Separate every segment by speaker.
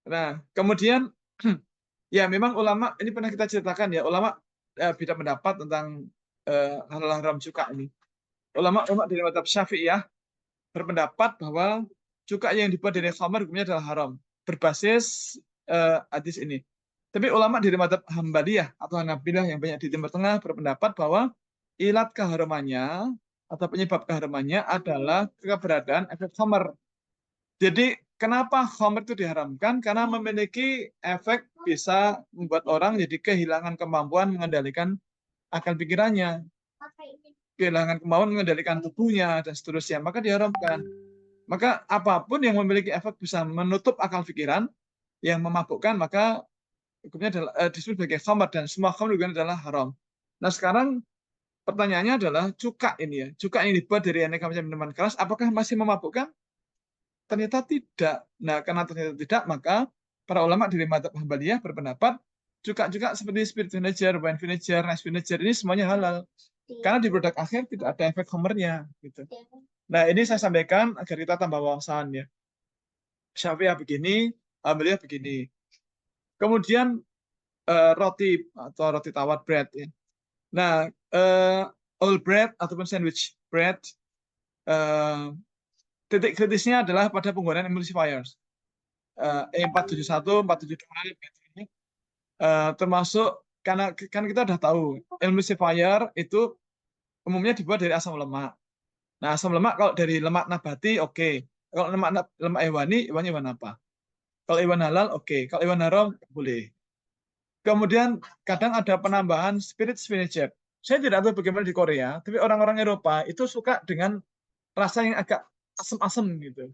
Speaker 1: Nah, kemudian ya memang ulama ini pernah kita ceritakan ya, ulama beda pendapat tentang halal haram cuka ini. Ulama dari mazhab Syafi'iyah berpendapat bahwa cuka yang dibuat dari khamar hukumnya adalah haram berbasis hadis ini. Tapi ulama dari mazhab Hambaliyah atau Hanabilah yang banyak di Timur Tengah berpendapat bahwa ilat keharamannya atau penyebab keharamannya adalah keberadaan efek khamar. Jadi kenapa khamr itu diharamkan? Karena memiliki efek bisa membuat orang jadi kehilangan kemampuan mengendalikan akal pikirannya, kehilangan kemampuan mengendalikan tubuhnya dan seterusnya. Maka diharamkan. Maka apapun yang memiliki efek bisa menutup akal pikiran yang memabukkan, maka hukumnya adalah disebut sebagai khamr dan semua khamr juga adalah haram. Nah sekarang pertanyaannya adalah cuka ini ya, cuka yang dibuat dari aneka macam minuman keras, apakah masih memabukkan? Ternyata tidak. Nah, karena ternyata tidak, maka para ulama dari mazhab Hambaliyah berpendapat cuka-cuka seperti spirit vinegar, wine vinegar, rice vinegar ini semuanya halal. Karena di produk akhir tidak ada efek homernya gitu. Nah, ini saya sampaikan agar kita tambah wawasan ya. Syafi'iyah begini, Hambaliyah begini. Kemudian roti atau roti tawar bread ya. Nah, all bread ataupun sandwich bread titik kritisnya adalah pada penggunaan emulsifiers. E471, 472 ini termasuk karena kan kita udah tahu emulsifier itu umumnya dibuat dari asam lemak. Nah, asam lemak kalau dari lemak nabati oke. Kalau lemak hewani, hewan apa? Kalau hewan halal oke. Kalau hewan haram boleh. Kemudian kadang ada penambahan spirit vinegar. Saya tidak tahu bagaimana di Korea, tapi orang-orang Eropa itu suka dengan rasa yang agak asam-asam gitu.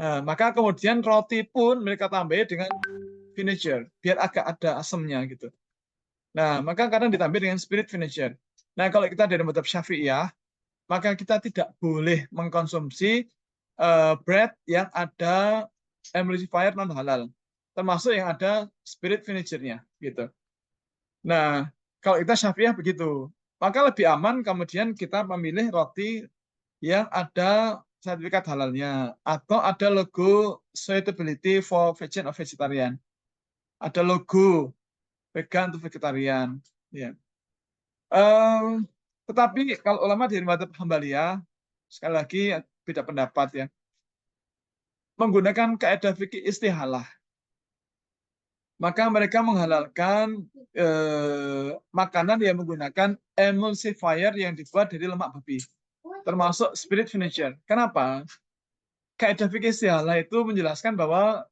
Speaker 1: Nah, maka kemudian roti pun mereka tambahi dengan vinegar, biar agak ada asamnya gitu. Nah, maka kadang ditambah dengan spirit vinegar. Nah, kalau kita dari mazhab Syafi'iyah, maka kita tidak boleh mengkonsumsi bread yang ada emulsifier non halal, termasuk yang ada spirit vinegarnya gitu. Nah, kalau kita Syafi'iyah begitu, maka lebih aman kemudian kita memilih roti yang ada sertifikat halalnya atau ada logo suitability for vegan or vegetarian. Ada logo vegan atau vegetarian. Ya. Tetapi kalau ulama dari mazhab Hambaliyah, sekali lagi beda pendapat ya, menggunakan kaidah fikih istihalah. Maka mereka menghalalkan makanan yang menggunakan emulsifier yang dibuat dari lemak babi, termasuk spirit vinegar. Kenapa? Kaidah fikih istihalah itu menjelaskan bahwa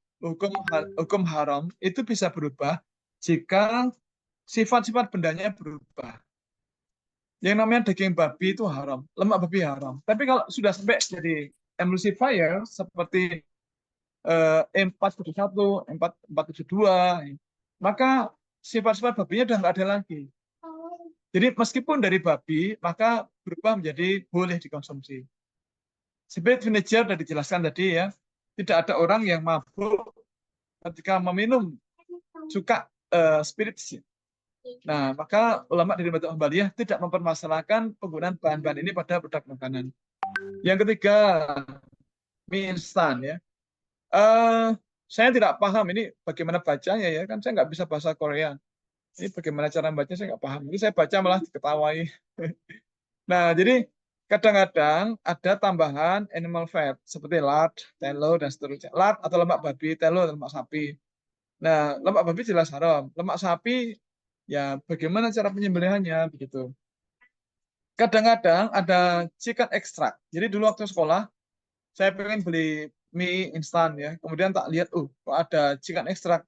Speaker 1: hukum haram itu bisa berubah jika sifat-sifat bendanya berubah. Yang namanya daging babi itu haram, lemak babi haram. Tapi kalau sudah sampai jadi emulsifier seperti E471, E472, maka sifat-sifat babinya udah nggak ada lagi. Jadi meskipun dari babi, maka berubah menjadi boleh dikonsumsi. Seperti vinegar sudah dijelaskan tadi ya, tidak ada orang yang mabuk ketika meminum cuka spirit. Nah, maka ulama dari mazhab Hambaliyah tidak mempermasalahkan penggunaan bahan-bahan ini pada produk makanan. Yang ketiga, mie instan ya. Eh, saya tidak paham ini bagaimana bacanya ya, kan saya nggak bisa bahasa Korea. Ini bagaimana cara baca saya nggak paham. Ini saya baca malah diketawai. Nah, jadi kadang-kadang ada tambahan animal fat seperti lard, tallow dan seterusnya. Lard atau lemak babi, tallow atau lemak sapi. Nah, lemak babi jelas haram. Lemak sapi ya bagaimana cara penyembelihannya begitu. Kadang-kadang ada chicken extract. Jadi dulu waktu sekolah saya pengen beli mie instan ya. Kemudian tak lihat, kok ada chicken extract,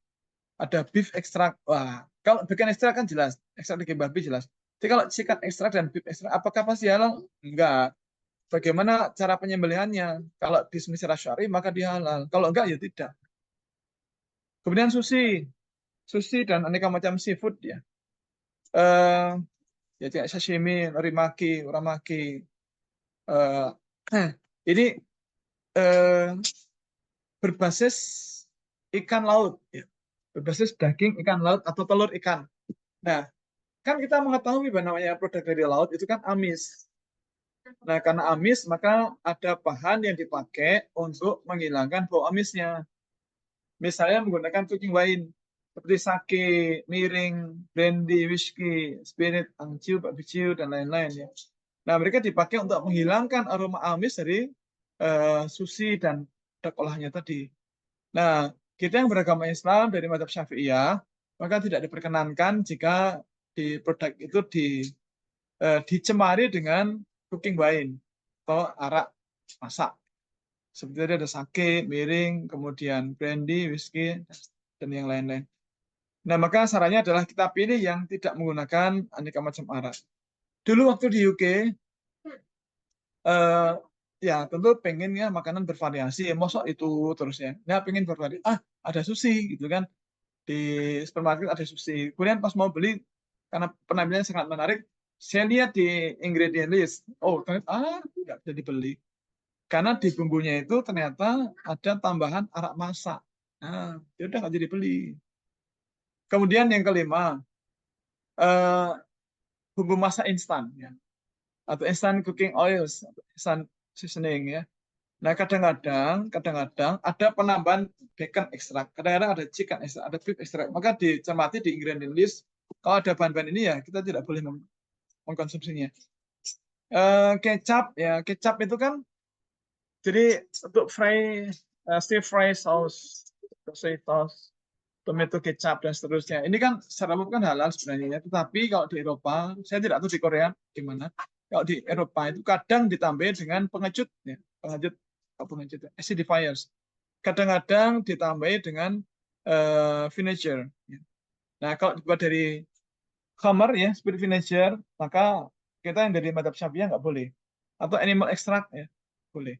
Speaker 1: ada beef extract. Wah, kalau bikin extract kan jelas, ekstrak daging babi jelas. Jadi kalau chicken extract dan beef extract, apakah pasti halal? Enggak. Bagaimana cara penyembelihannya? Kalau di secara syar'i maka dia halal. Kalau enggak ya tidak. Kemudian sushi dan aneka macam seafood ya. Eh, ya kayak sashimi, norimaki, uramaki. Eh, ini eh, berbasis ikan laut, ya. Berbasis daging ikan laut atau telur ikan. Nah, kan kita mengetahui bahwa namanya produk dari laut itu kan amis. Nah, karena amis, maka ada bahan yang dipakai untuk menghilangkan bau amisnya. Misalnya menggunakan cooking wine seperti sake, miring, brandy, whisky, spirit, angciu, barbecue, dan lain-lain ya. Nah, mereka dipakai untuk menghilangkan aroma amis dari sushi dan produk olahannya tadi. Nah, kita yang beragama Islam dari mazhab Syafi'iyah, maka tidak diperkenankan jika di produk itu dicemari dengan cooking wine atau arak masak. Seperti tadi ada sake, miring, kemudian brandy, whisky, dan yang lain-lain. Nah, maka sarannya adalah kita pilih yang tidak menggunakan aneka macam arak. Dulu waktu di UK, ya tentu pengennya makanan bervariasi, mosok itu terusnya. Nah, pengen bervariasi, ada sushi gitu kan. Di supermarket ada sushi. Kemudian pas mau beli, karena penampilannya sangat menarik, saya lihat di ingredient list, ternyata nggak bisa dibeli. Karena di bumbunya itu ternyata ada tambahan arak masak. Nah, ya udah nggak jadi beli. Kemudian yang kelima, eh, bumbu masak instan ya, atau instant cooking oils, instant seasoning ya. Nah, kadang-kadang ada penambahan bacon extract, kadang-kadang ada chicken extract, ada beef extract. Maka dicermati di ingredient list, kalau ada bahan-bahan ini ya kita tidak boleh mengkonsumsinya. Kecap ya, kecap itu kan jadi untuk stir fry sauce, soy sauce, tomato kecap dan seterusnya. Ini kan secara umum kan halal sebenarnya, tetapi kalau di Eropa, saya tidak tahu di Korea gimana. Kalau di Eropa itu kadang ditambah dengan pengecut, ya, pengecut acidifiers. Kadang-kadang ditambah dengan vinegar. Ya. Nah, kalau dibuat dari Khamar ya, spirit vinegar, maka kita yang dari madhab Syafi'iyah nggak boleh. Atau animal extract ya, boleh.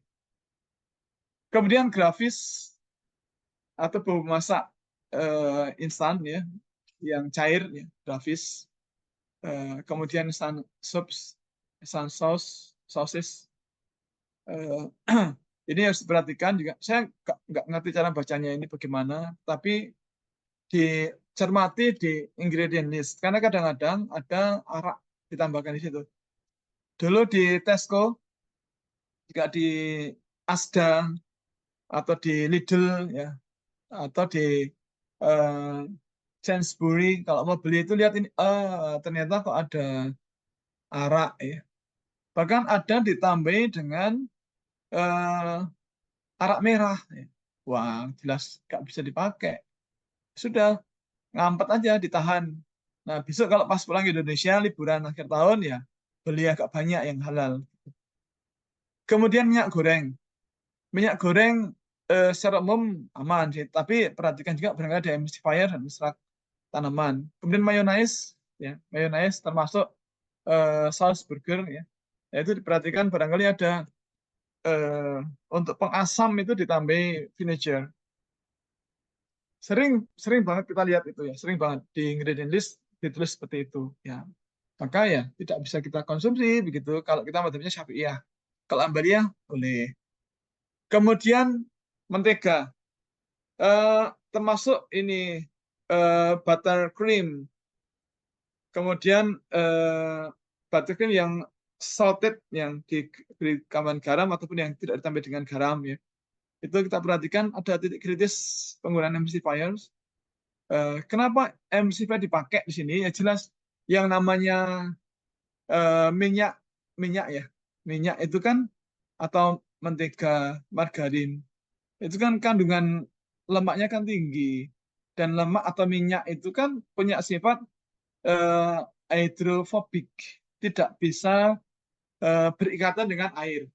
Speaker 1: Kemudian grafis atau bumbu masak instan ya, yang cair ya, grafis. Kemudian instan soups, instan sauce, sosis. Ini harus diperhatikan juga. Saya nggak ngerti cara bacanya ini bagaimana, tapi dicermati di ingredient list. Karena kadang-kadang ada arak ditambahkan di situ. Dulu di Tesco, juga di Asda, atau di Lidl, ya, atau di Sainsbury, kalau mau beli itu lihat ini, ternyata kok ada arak ya. Bahkan ada ditambahi dengan arak merah. Ya. Wah, jelas nggak bisa dipakai. Sudah, ngampet aja, ditahan. Nah, besok kalau pas pulang ke Indonesia, liburan akhir tahun, ya beli agak banyak yang halal. Kemudian minyak goreng. Minyak goreng secara umum aman sih, tapi perhatikan juga barangkali ada emulsifier dan ekstrak tanaman. Kemudian mayonnaise, ya, mayonnaise termasuk saus burger, ya. Itu diperhatikan barangkali ada untuk pengasam itu ditambah vinegar. Sering sering banget kita lihat itu ya, sering banget di ingredient list ditulis seperti itu, ya. Maka ya tidak bisa kita konsumsi begitu kalau kita madhabnya Syafi'iyah. Kalau Ambaliyah boleh. Kemudian mentega. Termasuk ini buttercream, kemudian buttercream yang salted, yang diberikan garam ataupun yang tidak ditambah dengan garam ya. Itu kita perhatikan ada titik kritis penggunaan emulsifiers. Kenapa emulsifier dipakai di sini? Ya jelas yang namanya minyak minyak ya, minyak itu kan atau mentega, margarin itu kan kandungan lemaknya kan tinggi, dan lemak atau minyak itu kan punya sifat hidrofobik, tidak bisa berikatan dengan air.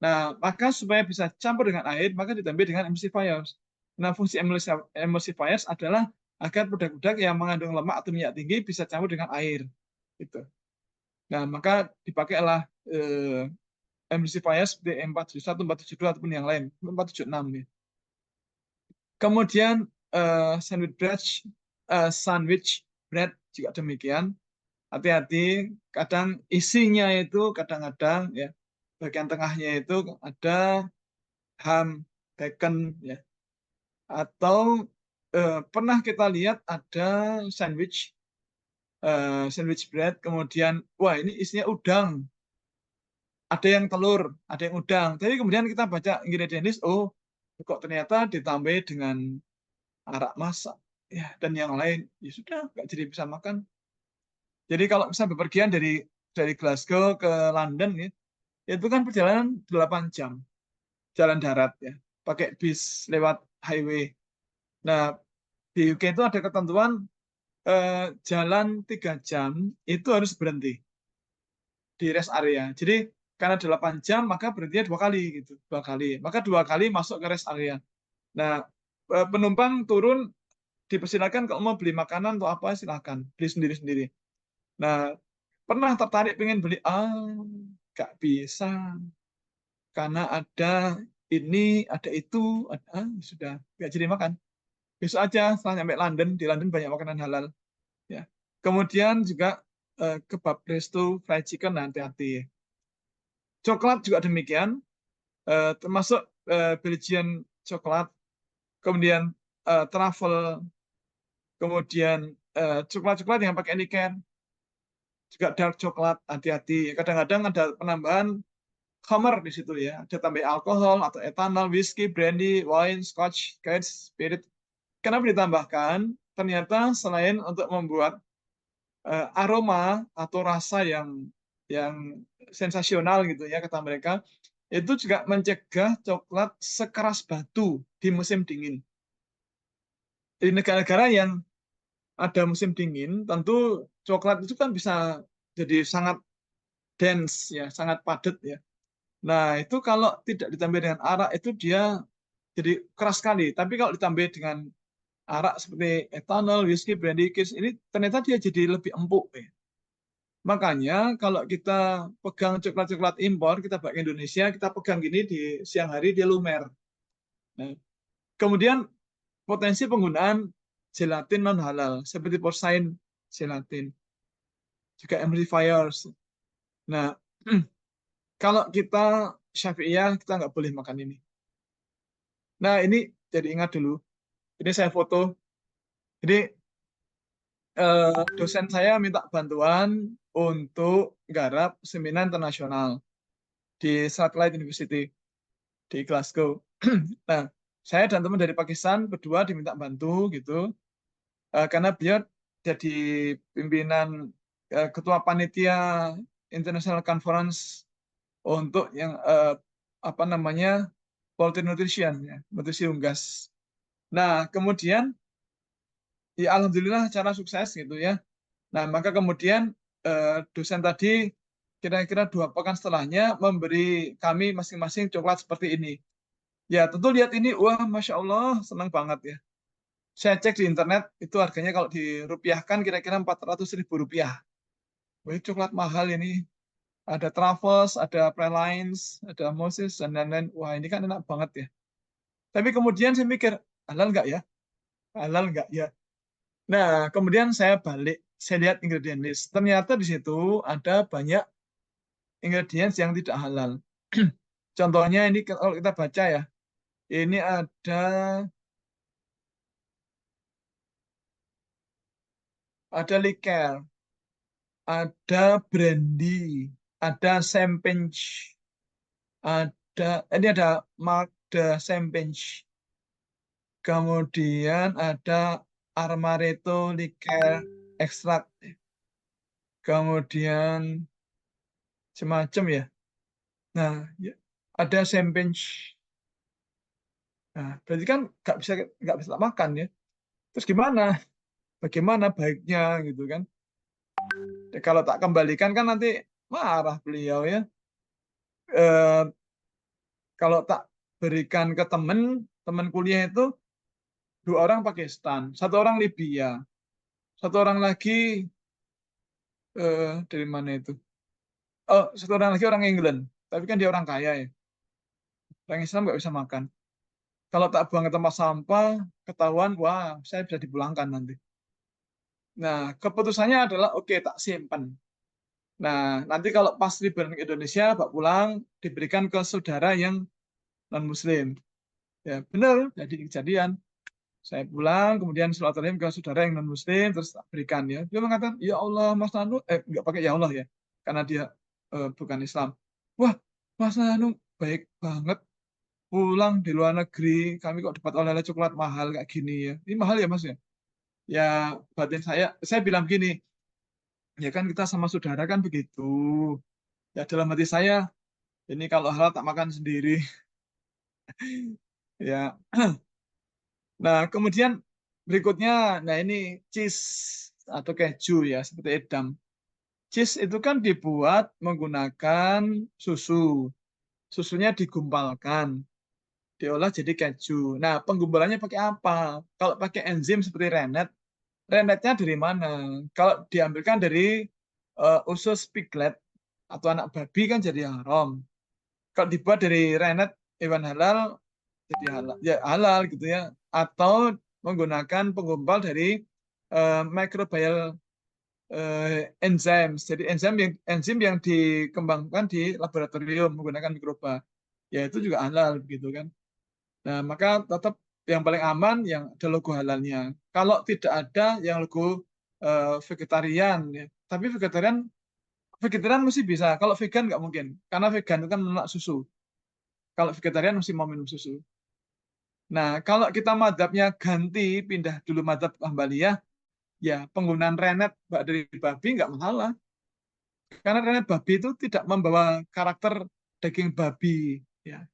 Speaker 1: Nah, maka supaya bisa campur dengan air, maka ditambah dengan emulsifiers. Nah, fungsi emulsifiers adalah agar produk-produk yang mengandung lemak atau minyak tinggi bisa campur dengan air. Gitu. Nah, maka dipakailah emulsifiers seperti E471, 472 ataupun yang lain, 476 nih. Kemudian sandwich bread juga demikian. Hati-hati, kadang isinya itu kadang-kadang ya bagian tengahnya itu ada ham, bacon ya. Atau pernah kita lihat ada sandwich bread, kemudian wah ini isinya udang, ada yang telur, ada yang udang. Tapi kemudian kita baca ingredient list, oh kok ternyata ditambah dengan arak masak, ya dan yang lain, ya sudah nggak jadi bisa makan. Jadi kalau misalnya bepergian dari Glasgow ke London ya, itu kan perjalanan 8 jam jalan darat ya, pakai bis lewat highway. Nah, di UK itu ada ketentuan jalan 3 jam itu harus berhenti di rest area. Jadi karena 8 jam maka berhentinya 2 kali gitu, 2 kali. Maka 2 kali masuk ke rest area. Nah, penumpang turun dipersilakan kalau mau beli makanan atau apa silakan beli sendiri-sendiri. Nah, pernah tertarik pengen beli, nggak bisa karena ada ini, ada itu, sudah nggak jadi makan. Besok aja setelah nyampe London, di London banyak makanan halal. Ya. Kemudian juga kebab resto, fried chicken, hati-hati. Coklat juga demikian, termasuk Belgian coklat, kemudian truffle, kemudian coklat-coklat yang pakai liker, juga dark coklat, hati-hati. Kadang-kadang ada penambahan khamar di situ ya, ada tambah alkohol atau etanol, whisky, brandy, wine, scotch, guide, spirit. Kenapa ditambahkan? Ternyata selain untuk membuat aroma atau rasa yang sensasional gitu ya kata mereka, itu juga mencegah coklat sekeras batu di musim dingin. Di negara-negara yang ada musim dingin, tentu coklat itu kan bisa jadi sangat dense ya, sangat padat ya. Nah, itu kalau tidak ditambah dengan arak itu dia jadi keras sekali. Tapi kalau ditambah dengan arak seperti etanol, whisky, brandy, kis, ini ternyata dia jadi lebih empuk ya. Makanya kalau kita pegang coklat-coklat impor, kita bawa ke Indonesia, kita pegang gini di siang hari dia lumer. Nah, kemudian potensi penggunaan gelatin non halal seperti porcine gelatin, juga emulsifiers. Nah, kalau kita Syafi'iyah kita nggak boleh makan ini. Nah, ini jadi ingat dulu. Ini saya foto. Jadi dosen saya minta bantuan untuk garap seminar internasional di Satellite University di Glasgow. Nah, saya dan teman dari Pakistan berdua diminta bantu gitu, karena beliau jadi pimpinan ketua panitia International Conference untuk yang apa namanya Poultry Nutrition ya, nutrisi unggas. Nah, kemudian ya alhamdulillah cara sukses gitu ya. Nah, maka kemudian dosen tadi kira-kira 2 pekan setelahnya memberi kami masing-masing coklat seperti ini. Ya, tentu lihat ini, wah, Masya Allah, senang banget ya. Saya cek di internet, itu harganya kalau dirupiahkan kira-kira 400.000 rupiah. Wah, ini coklat mahal ini. Ada Truffles, ada Pralines, ada Moses, dan lain-lain. Wah, ini kan enak banget ya. Tapi kemudian saya mikir, halal nggak ya? Halal nggak ya? Nah, kemudian saya balik, saya lihat ingredient list. Ternyata di situ ada banyak ingredients yang tidak halal. Contohnya ini kalau kita baca ya, ini ada liker, ada brandy, ada champagne, ini ada Mark de Champagne, kemudian ada Armaretto liker ekstrak, kemudian semacam ya. Nah, ya, ada champagne. Nah, berarti kan nggak bisa makan ya. Terus gimana? Bagaimana baiknya gitu kan? Ya, kalau tak kembalikan kan nanti marah beliau ya. Eh, Kalau tak berikan ke teman kuliah itu 2 orang Pakistan, 1 orang Libya, 1 orang lagi dari mana itu? Oh, 1 orang lagi orang England, tapi kan dia orang kaya ya. Orang Islam nggak bisa makan. Kalau tak buang ke tempat sampah, ketahuan, wah, saya bisa dipulangkan nanti. Nah, keputusannya adalah oke, tak simpan. Nah, nanti kalau pas liburan ke Indonesia, Pak pulang, diberikan ke saudara yang non-Muslim. Ya, benar, jadi kejadian. Saya pulang, kemudian silaturahim ke saudara yang non-Muslim, terus tak berikan ya. Dia mengatakan, ya Allah, Mas Nanu, nggak pakai ya Allah ya, karena dia bukan Islam. Wah, Mas Nanu baik banget. pulang di luar negeri, kami kok dapat oleh-oleh coklat mahal kayak gini ya. Ini mahal ya Mas ya? Ya batin saya bilang gini, ya kan kita sama saudara kan begitu. Ya dalam hati saya, ini kalau halal tak makan sendiri. Ya. Nah, kemudian berikutnya, nah ini cheese atau keju ya, seperti edam. Cheese itu kan dibuat menggunakan susu. Susunya digumpalkan, diolah jadi keju. Nah, penggumpalannya pakai apa? Kalau pakai enzim seperti rennet, rennetnya dari mana? Kalau diambilkan dari usus piglet atau anak babi kan jadi haram. Kalau dibuat dari rennet hewan halal jadi halal, ya halal gitu ya. Atau menggunakan penggumpal dari microbial enzim. Jadi enzim yang dikembangkan di laboratorium menggunakan mikroba. Ya itu juga halal gitu kan. Nah, maka tetap yang paling aman yang ada logo halalnya. Kalau tidak ada yang logo vegetarian ya. Tapi vegetarian mesti bisa. Kalau vegan nggak mungkin. Karena vegan itu kan menolak susu. Kalau vegetarian mesti mau minum susu. Nah, kalau kita madhabnya ganti, pindah dulu madhab Hambaliyah, ya penggunaan rennet dari babi nggak masalah. Karena rennet babi itu tidak membawa karakter daging babi. Ya.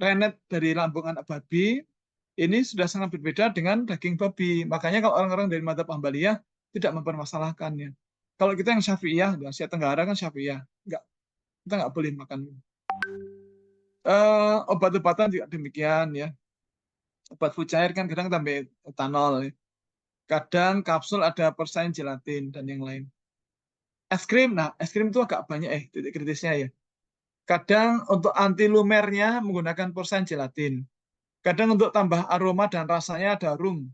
Speaker 1: Rennet dari lambung anak babi ini sudah sangat berbeda dengan daging babi. Makanya kalau orang-orang dari madhab Hambaliyah tidak mempermasalahkannya. Kalau kita yang Syafi'iyah, di Asia Tenggara kan Syafi'iyah, nggak, kita nggak boleh makan. Obat-obatan juga demikian ya. Obat fujair kan kadang tambah etanol. Ya. Kadang kapsul ada persain gelatin dan yang lain. Es krim, nah es krim itu agak banyak titik kritisnya ya. Kadang untuk anti lumernya menggunakan persain gelatin. Kadang untuk tambah aroma dan rasanya ada rum.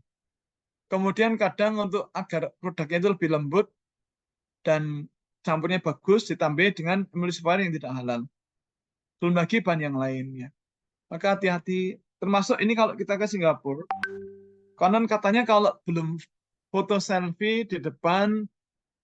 Speaker 1: Kemudian kadang untuk agar produknya itu lebih lembut dan campurnya bagus ditambah dengan emulsifier yang tidak halal. Belum lagi bahan yang lainnya. Maka hati-hati. Termasuk ini kalau kita ke Singapura, konon katanya kalau belum foto selfie di depan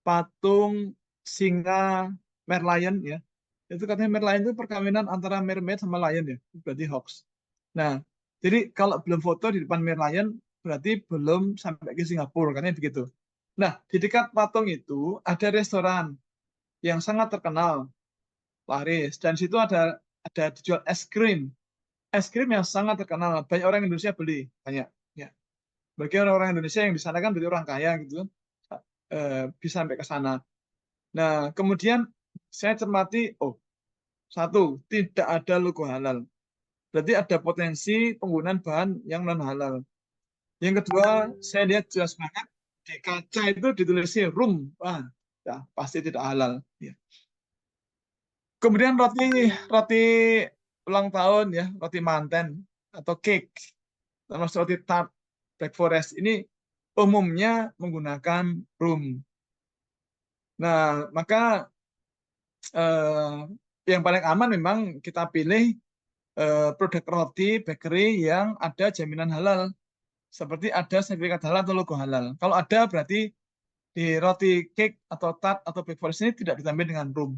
Speaker 1: patung singa Merlion ya, itu katanya Merlion itu perkawinan antara mermaid sama lion ya, berarti hoax. Nah, jadi kalau belum foto di depan Merlion berarti belum sampai ke Singapura, katanya begitu. Nah, di dekat patung itu ada restoran yang sangat terkenal, laris, dan situ ada dijual es krim. Es krim yang sangat terkenal, banyak orang Indonesia beli, banyak. Ya. Bagi orang-orang Indonesia yang di sana kan berarti orang kaya gitu kan, bisa sampai ke sana. Nah, kemudian saya cermati, oh, satu, tidak ada logo halal. Berarti ada potensi penggunaan bahan yang non halal. Yang kedua, saya lihat jelas banget di kaca itu ditulisnya rum. Wah, ya, pasti tidak halal. Ya. Kemudian roti roti ulang tahun ya, roti manten atau cake, termasuk roti tart Black Forest ini umumnya menggunakan rum. Nah, maka yang paling aman memang kita pilih produk roti bakery yang ada jaminan halal, seperti ada sertifikat halal atau logo halal. Kalau ada berarti di roti cake atau tart atau Black Forest ini tidak ditambah dengan rum.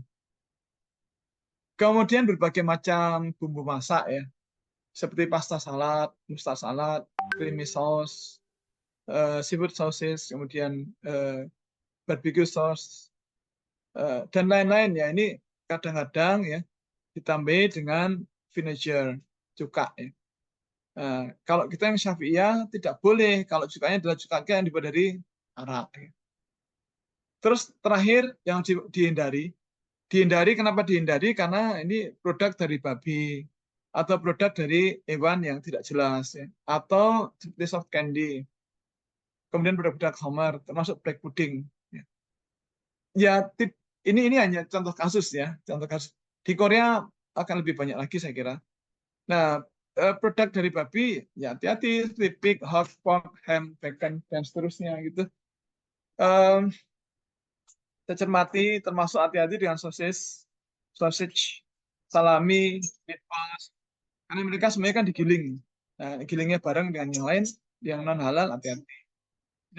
Speaker 1: Kemudian berbagai macam bumbu masak ya, seperti pasta salad, mustard salad, creamy sauce, seafood sauces, kemudian barbecue sauce, dan lain-lain ya. Ini kadang-kadang ya ditambah dengan vinegar, cuka ya. Kalau kita yang Syafi'iyah tidak boleh kalau cukanya adalah cuka yang dibuat dari arak. Ya. Terus terakhir yang dihindari kenapa dihindari? Karena ini produk dari babi atau produk dari hewan yang tidak jelas ya. Atau seperti soft candy. Kemudian produk-produk Homer termasuk black pudding. Ya, ya ini hanya contoh kasus ya, contoh kasus. Di Korea akan lebih banyak lagi saya kira. Nah, produk dari babi ya hati-hati seperti pig, hog, pork, ham, bacon dan seterusnya gitu. Saya cermati termasuk hati-hati dengan sosis, sausage, salami, meatballs. Karena mereka semuanya kan digiling. Nah, gilingnya bareng dengan yang lain, yang non halal hati-hati.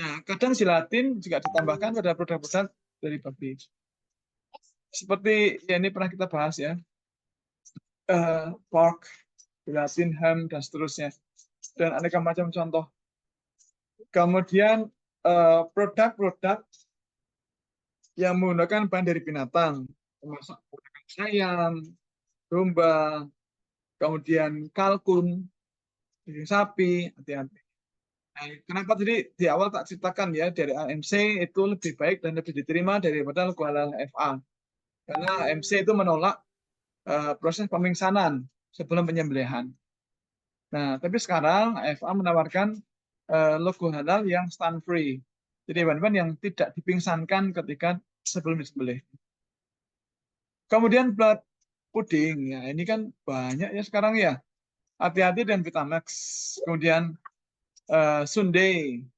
Speaker 1: Nah, kadang gelatin juga ditambahkan pada produk-produk dari babi. Seperti ya ini pernah kita bahas ya, pork. gelatin, ham, dan seterusnya. Dan aneka macam contoh. Kemudian produk-produk yang menggunakan bahan dari binatang, termasuk menggunakan ayam, domba, kemudian kalkun, daging sapi, hati-hati. Nah, kenapa tadi di awal tak ceritakan ya, dari AMC itu lebih baik dan lebih diterima daripada logo halal FA. Karena AMC itu menolak proses pemingsanan sebelum penyembelihan. Nah, tapi sekarang FA menawarkan logo halal yang stun free. Jadi hewan-hewan yang tidak dipingsankan ketika sebelum disembelih. Kemudian blood pudding, ya ini kan banyak ya sekarang ya. Hati-hati dan Vitamax. Kemudian Sundae.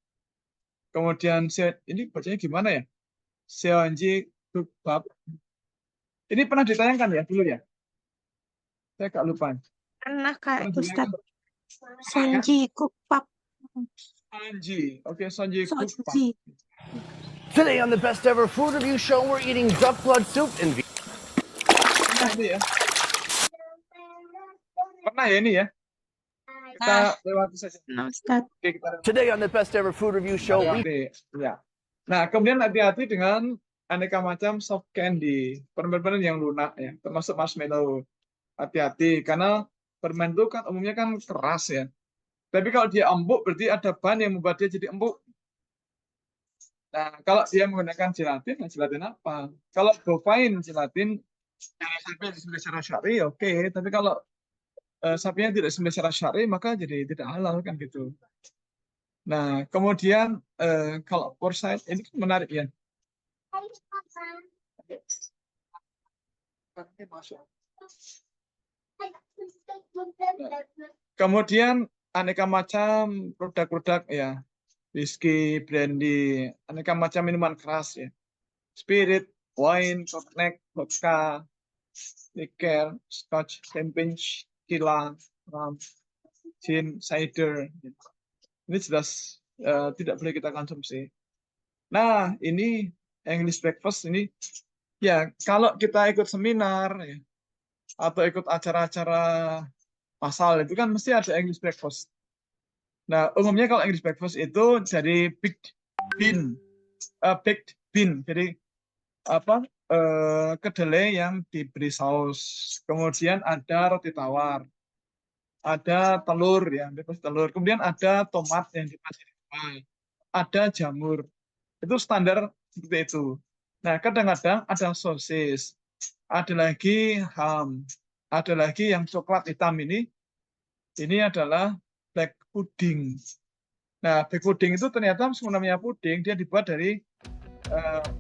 Speaker 1: Kemudian ini bacanya gimana ya? Seonji Kukbab. Ini pernah ditayangkan ya dulu ya? Saya agak lupa.
Speaker 2: Pernah Kak
Speaker 1: Pernah
Speaker 2: Ustadz.
Speaker 1: ditayangkan.
Speaker 2: Sonji Kukpap.
Speaker 1: Sonji. Oke, Sonji Kukbab.
Speaker 2: Sonji.
Speaker 3: Today on the Best Ever Food Review Show, we're eating duck blood soup in
Speaker 1: Pernah ini ya? Pernah ya ini ya? Kita lewati saja.
Speaker 2: Nah, Ustadz.
Speaker 1: Oke, kita lewati.
Speaker 3: Today on the Best Ever Food Review Show, we
Speaker 1: Lewati. Ya. Nah, kemudian hati-hati dengan aneka macam soft candy, permen-permen yang lunak ya, termasuk marshmallow. Hati-hati karena permen itu kan umumnya kan keras ya. Tapi kalau dia empuk berarti ada bahan yang membuat dia jadi empuk. Nah, kalau dia menggunakan gelatin, nah gelatin apa? Kalau bovine gelatin, sapinya disembelih secara syar'i, oke. Tapi kalau sapinya tidak disembelih secara syar'i, maka jadi tidak halal kan gitu. Nah, kemudian kalau porcine ini menarik ya. Kemudian aneka macam produk-produk ya, whisky, brandy, aneka macam minuman keras ya, spirit, wine, cognac, vodka, liquor, scotch, champagne, tequila, rum, gin, cider. Ini jelas tidak boleh kita konsumsi. Nah, ini English breakfast ini ya kalau kita ikut seminar ya, atau ikut acara-acara pasal itu kan mesti ada English breakfast. Nah, umumnya kalau English breakfast itu dari baked bean. Jadi apa? Kedelai yang diberi saus. Kemudian ada roti tawar. Ada telur ya, bebas telur. Kemudian ada tomat yang dipasang. Ada jamur. Itu standar seperti itu. Nah, kadang-kadang ada sosis. Ada lagi ham. Ada lagi yang coklat hitam ini. Ini adalah black pudding. Nah, black pudding itu ternyata namanya puding, dia dibuat dari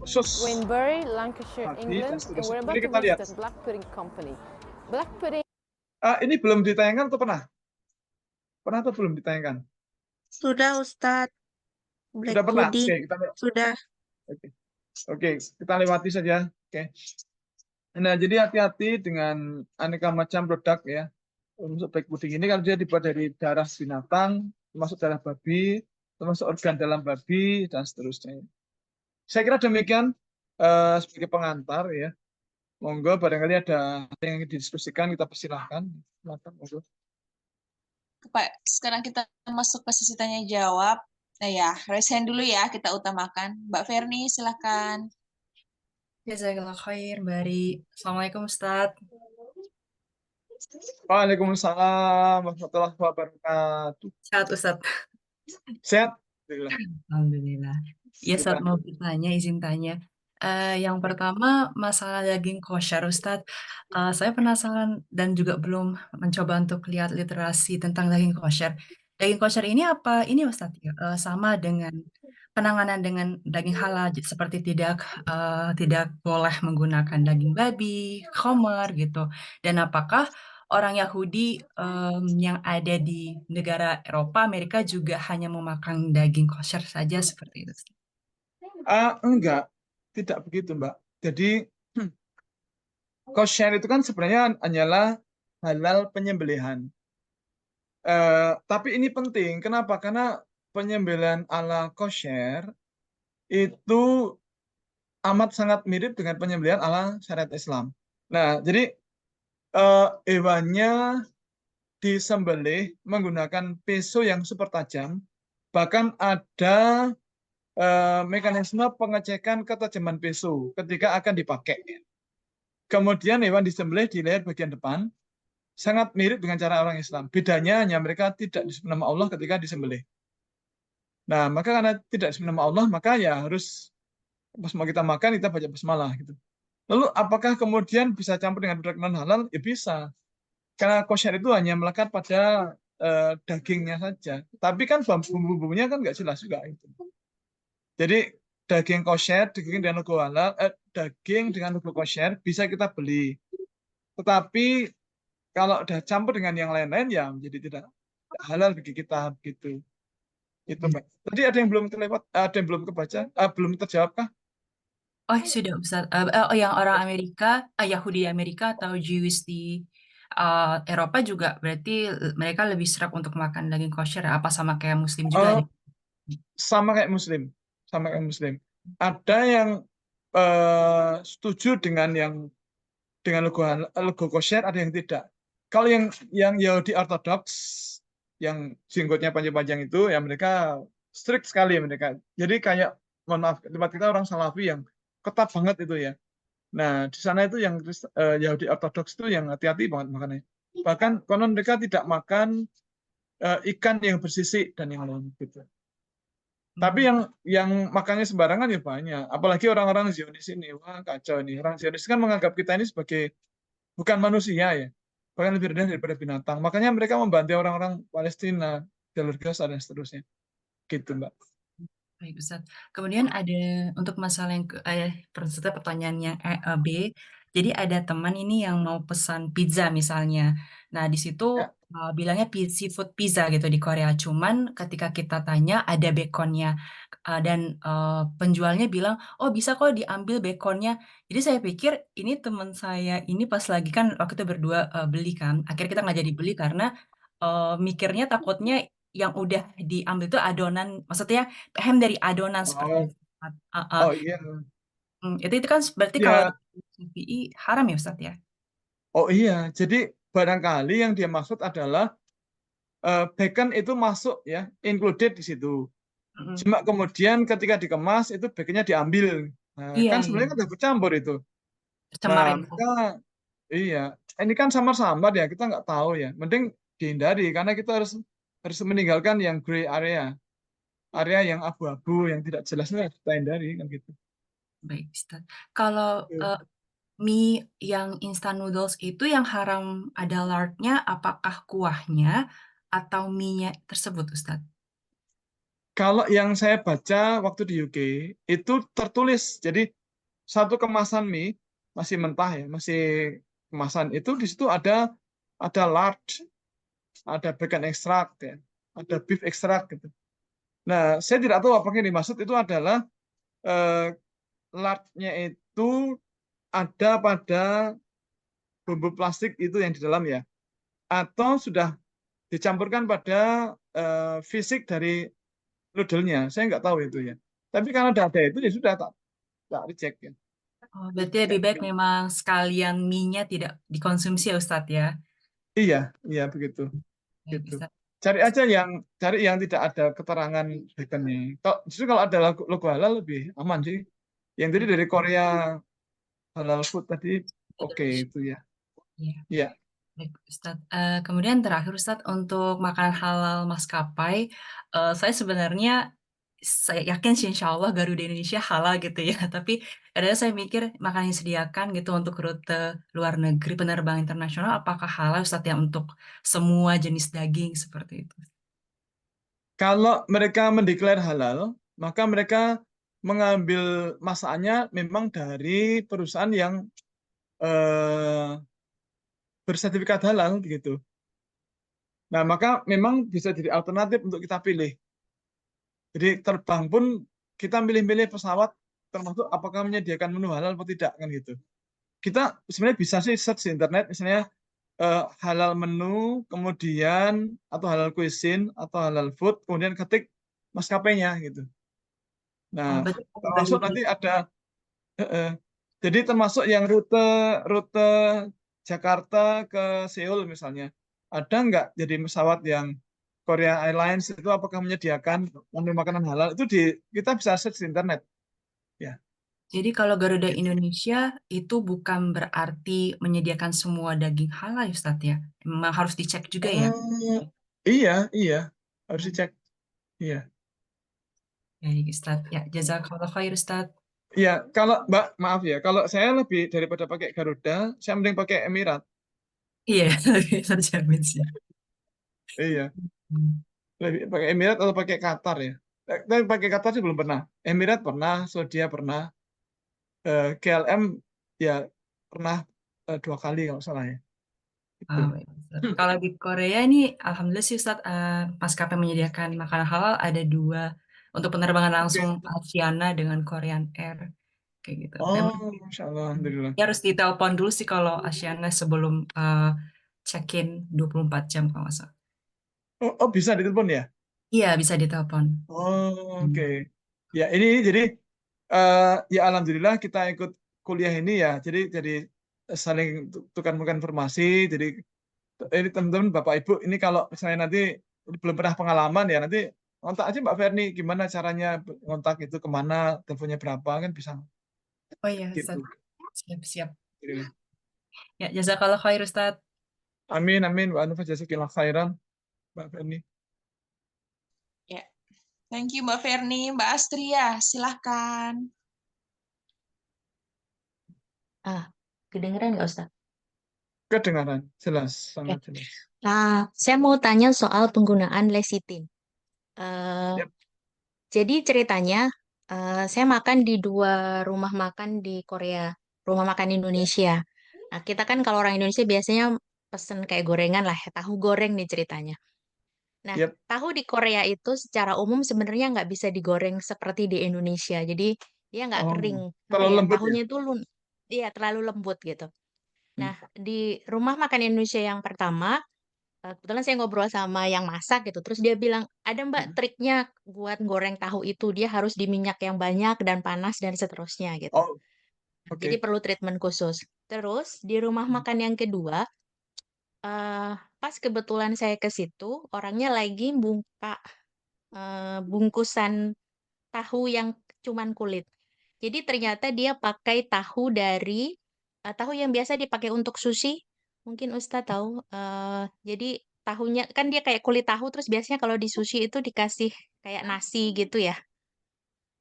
Speaker 1: usus.
Speaker 4: Waynebury, Lancashire,
Speaker 1: Padi, dan
Speaker 4: England, and
Speaker 1: seterusnya.
Speaker 4: we're about
Speaker 1: Mari
Speaker 4: to
Speaker 1: kita lihat.
Speaker 4: visit Black Pudding Company. Black Pudding.
Speaker 1: Ini belum ditayangkan atau pernah? Pernah atau belum ditayangkan?
Speaker 2: Sudah Ustadz. Black
Speaker 1: Sudah pernah?
Speaker 2: pudding.
Speaker 1: Oke, kita lihat.
Speaker 2: Sudah.
Speaker 1: Oke, kita lewati saja. Oke. Nah, jadi hati-hati dengan aneka macam produk ya. Untuk black pudding ini kan dia dibuat dari darah binatang, termasuk darah babi, termasuk organ dalam babi, dan seterusnya. Saya kira demikian sebagai pengantar ya. Monggo barangkali ada yang ingin didiskusikan, kita persilahkan. Silakan, monggo.
Speaker 5: Pak, sekarang kita masuk ke sesi tanya jawab. Nah ya, raise hand dulu ya, kita utamakan. Mbak Ferni, silakan.
Speaker 6: Jazakallah khair, Mbak Ari. Assalamualaikum, Ustadz.
Speaker 1: Waalaikumsalam warahmatullahi wabarakatuh.
Speaker 6: Sehat, Ustadz.
Speaker 1: Sehat?
Speaker 6: Alhamdulillah. Ya, Ustadz mau bertanya, izin tanya. Yang pertama, masalah daging kosher, Ustadz. Saya penasaran dan juga belum mencoba untuk lihat literasi tentang daging kosher. Daging kosher ini apa? Ini, Ustadz, ya, sama dengan penanganan dengan daging halal, seperti tidak boleh menggunakan daging babi, khamar, gitu. Dan apakah orang Yahudi yang ada di negara Eropa, Amerika juga hanya memakan daging kosher saja seperti itu?
Speaker 1: Enggak, tidak begitu, Mbak. Jadi kosher itu kan sebenarnya hanyalah halal penyembelihan. Tapi ini penting, kenapa? Karena penyembelihan ala kosher itu amat sangat mirip dengan penyembelihan ala syariat Islam. Nah, jadi hewannya disembelih menggunakan pisau yang super tajam, bahkan ada mekanisme pengecekan ketajaman pisau ketika akan dipakai. Kemudian hewan disembelih di leher bagian depan, sangat mirip dengan cara orang Islam. Bedanya hanya mereka tidak disebut nama Allah ketika disembelih. Nah, maka karena tidak disebut nama Allah, maka ya harus pas mau kita makan kita baca basmalah gitu. Lalu apakah kemudian bisa campur dengan produk non halal? Ya bisa. Karena kosher itu hanya melekat pada dagingnya saja. Tapi kan bumbu-bumbunya kan nggak jelas juga itu. Jadi daging kosher, daging dengan logo halal, daging dengan logo kosher bisa kita beli. Tetapi kalau udah campur dengan yang lain-lain ya menjadi tidak halal bagi kita gitu. Itu Mbak. Tadi ada yang belum terlewat, ada yang belum kebaca, belum terjawab kah?
Speaker 6: Oh, sudah Ustaz. Yang orang Amerika, Yahudi Amerika atau Jewish di Eropa juga berarti mereka lebih serap untuk makan daging kosher ya? Apa sama kayak Muslim juga
Speaker 1: Oh,
Speaker 6: nih?
Speaker 1: sama kayak Muslim, sama kayak Muslim. Ada yang setuju dengan logo kosher, ada yang tidak. Kalau yang Yahudi Ortodoks, yang jenggotnya panjang-panjang itu, ya mereka strict sekali mereka. Jadi kayak, mohon maaf, tempat kita orang Salafi yang ketat banget itu ya. Nah, di sana itu yang Yahudi Ortodoks itu yang hati-hati banget makannya. Bahkan konon mereka tidak makan ikan yang bersisik dan yang lain gitu. Tapi yang makannya sembarangan ya banyak. Apalagi orang-orang Zionis ini, wah kacau ini. Orang Zionis kan menganggap kita ini sebagai bukan manusia ya, bahkan lebih rendah daripada binatang. Makanya mereka membantu orang-orang Palestina, jalur Gaza dan seterusnya. Gitu Mbak.
Speaker 6: Baik, Ustaz. Kemudian ada untuk masalah yang pertanyaannya B. Jadi ada teman ini yang mau pesan pizza misalnya. Nah, di situ
Speaker 1: Ya.
Speaker 6: bilangnya seafood pizza gitu di Korea. Cuman ketika kita tanya ada baconnya. Dan penjualnya bilang, oh bisa kok diambil baconnya. Jadi saya pikir ini teman saya ini pas lagi kan waktu itu berdua beli kan. Akhirnya kita nggak jadi beli karena mikirnya takutnya yang udah diambil itu adonan, maksudnya hem dari adonan seperti
Speaker 1: Oh,
Speaker 6: itu. Heeh.
Speaker 1: oh iya.
Speaker 6: Itu kan berarti kalau
Speaker 1: Ya,
Speaker 6: di KPI haram ya Ustaz ya?
Speaker 1: oh iya. Jadi barangkali yang dia maksud adalah bacon itu masuk ya, included di situ.
Speaker 6: Mm-mm.
Speaker 1: Cuma kemudian ketika dikemas itu baconnya diambil. Nah,
Speaker 6: Iya,
Speaker 1: kan
Speaker 6: iya.
Speaker 1: sebenarnya kan udah bercampur itu.
Speaker 6: Tercemar
Speaker 1: Nah,
Speaker 6: itu.
Speaker 1: maka iya, ini kan samar-samar ya, kita nggak tahu ya. Mending dihindari karena kita harus meninggalkan yang gray area yang abu-abu, yang tidak jelas itu harus kita hindari kan gitu.
Speaker 6: Baik, Ustaz. Kalau mie yang instant noodles itu yang haram ada lardnya, apakah kuahnya atau mie-nya tersebut, Ustaz?
Speaker 1: Kalau yang saya baca waktu di UK itu tertulis, jadi satu kemasan mie masih mentah ya, masih kemasan itu di situ ada lard, ada bacon extract ya, ada beef extract gitu. Nah, saya tidak tahu apakah yang dimaksud itu adalah lardnya itu ada pada bumbu plastik itu yang di dalam ya, atau sudah dicampurkan pada fisik dari noodle-nya. Saya nggak tahu itu ya. Tapi karena udah ada itu ya sudah tak reject ya.
Speaker 6: Oh, berarti lebih baik memang sekalian mie-nya tidak dikonsumsi ya Ustadz ya?
Speaker 1: Iya, iya begitu.
Speaker 6: Baik,
Speaker 1: Gitu.
Speaker 6: Ustadz.
Speaker 1: Cari yang tidak ada keterangan baconnya. Justru kalau ada logo halal lebih aman sih. Yang tadi dari Korea halal food tadi oke itu ya.
Speaker 6: Iya.
Speaker 1: Iya.
Speaker 6: Baik, Ustadz. Kemudian terakhir Ustadz, untuk makanan halal maskapai, saya sebenarnya saya yakin sih insya Allah Garuda Indonesia halal gitu ya. Tapi kadang saya mikir makanan yang disediakan gitu untuk rute luar negeri, penerbangan internasional, apakah halal Ustadz ya untuk semua jenis daging seperti itu?
Speaker 1: Kalau mereka mendeklar halal, maka mereka mengambil masakannya memang dari perusahaan yang bersertifikat halal begitu. Nah, maka memang bisa jadi alternatif untuk kita pilih. Jadi terbang pun kita milih-milih pesawat termasuk apakah menyediakan menu halal atau tidak kan gitu. Kita sebenarnya bisa sih search di internet misalnya halal menu, kemudian atau halal cuisine atau halal food, kemudian ketik maskapainya gitu.
Speaker 6: Oh,
Speaker 1: Nah,
Speaker 6: berarti
Speaker 1: termasuk nanti ada jadi termasuk yang rute Jakarta ke Seoul misalnya. ada nggak jadi pesawat yang Korea Airlines itu apakah menyediakan makanan halal itu kita bisa search di internet ya.
Speaker 6: Jadi kalau Garuda Indonesia itu bukan berarti menyediakan semua daging halal ya Ustadz ya. Memang harus dicek juga ya.
Speaker 1: Iya harus dicek. Iya.
Speaker 6: Baik Ustadz. Ya, jazakallah khair Ustadz.
Speaker 1: Iya, kalau Mbak maaf ya, kalau saya lebih daripada pakai Garuda, saya mending pakai Emirat.
Speaker 6: Iya, terjamin sih.
Speaker 1: Iya,
Speaker 6: Hmm.
Speaker 1: lebih pakai Emirat atau pakai Qatar ya. Tapi pakai Qatar sih belum pernah. Emirat pernah, Saudi pernah, KLM ya pernah 2 kali kalau salah ya. Itu.
Speaker 6: Baik, Ustadz. Kalau di Korea ini, alhamdulillah sih Ustadz, maskapai menyediakan makanan halal ada 2 untuk penerbangan langsung
Speaker 1: Oke.
Speaker 6: Asiana dengan Korean Air kayak gitu. Memang
Speaker 1: Oh, Masya Allah, Alhamdulillah.
Speaker 6: ya harus ditelepon dulu sih kalau Asiana sebelum check-in 24 jam kalau nggak salah.
Speaker 1: Oh, bisa ditelepon ya?
Speaker 6: Iya, bisa ditelepon.
Speaker 1: Oh,
Speaker 6: Hmm.
Speaker 1: oke. Ya, ini jadi ya alhamdulillah kita ikut kuliah ini ya. Jadi saling tukar-tukar informasi. Jadi ini teman-teman Bapak Ibu ini kalau misalnya nanti belum pernah pengalaman ya nanti kontak aja Mbak Ferni gimana caranya kontak itu kemana teleponnya berapa kan bisa
Speaker 6: Oh iya,
Speaker 1: gitu.
Speaker 6: Ustadz. Siap-siap.
Speaker 1: Gitu.
Speaker 6: Ya, jazakallah khair Ustadz.
Speaker 1: Amin amin wa anfa jazakillah khairan Mbak Ferni.
Speaker 5: Ya. Thank you Mbak Ferni. Mbak Astria, silahkan.
Speaker 7: Kedengeran nggak Ustaz?
Speaker 1: Kedengaran jelas sangat
Speaker 7: Oke.
Speaker 1: jelas.
Speaker 7: Nah, saya mau tanya soal penggunaan lecithin. Eh,
Speaker 1: Yap.
Speaker 7: jadi ceritanya, saya makan di 2 rumah makan di Korea, rumah makan Indonesia. Nah, kita kan kalau orang Indonesia biasanya pesen kayak gorengan lah, tahu goreng nih ceritanya. Nah,
Speaker 1: Yap.
Speaker 7: tahu di Korea itu secara umum sebenarnya nggak bisa digoreng seperti di Indonesia. Jadi dia nggak kering,
Speaker 1: Oh,
Speaker 7: apa
Speaker 1: terlalu
Speaker 7: ya,
Speaker 1: lembut ya.
Speaker 7: tahunya itu iya terlalu lembut gitu.
Speaker 1: Hmm.
Speaker 7: Nah, di rumah makan Indonesia yang pertama, kebetulan saya ngobrol sama yang masak gitu, terus dia bilang, ada Mbak triknya buat goreng tahu itu, dia harus di minyak yang banyak dan panas dan seterusnya gitu.
Speaker 1: Oh,
Speaker 7: Jadi
Speaker 1: oke.
Speaker 7: perlu treatment khusus. Terus di rumah makan yang kedua, pas kebetulan saya ke situ, orangnya lagi buka bungkusan tahu yang cuman kulit. Jadi ternyata dia pakai tahu dari tahu yang biasa dipakai untuk sushi. Mungkin Ustadz tahu. Jadi tahunya kan dia kayak kulit tahu terus biasanya kalau di sushi itu dikasih kayak nasi gitu ya.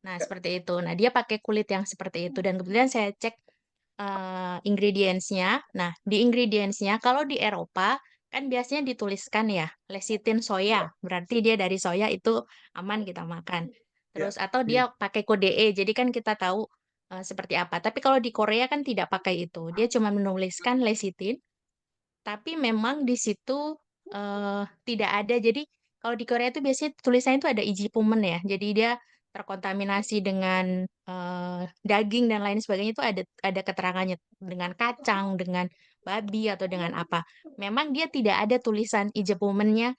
Speaker 7: Nah, seperti itu. Nah, dia pakai kulit yang seperti itu dan kemudian saya cek ingredients-nya. Nah, di ingredients-nya kalau di Eropa kan biasanya dituliskan ya lecithin soya, berarti dia dari soya itu aman kita makan.
Speaker 1: Ya.
Speaker 7: Terus atau dia pakai kode E, jadi kan kita tahu seperti apa. Tapi kalau di Korea kan tidak pakai itu. Dia cuma menuliskan lecithin, tapi memang di situ tidak ada. Jadi kalau di Korea itu biasanya tulisannya itu ada ijipumen ya. Jadi dia terkontaminasi dengan daging dan lain sebagainya itu ada keterangannya dengan kacang, dengan babi atau dengan apa. Memang dia tidak ada tulisan ijipumennya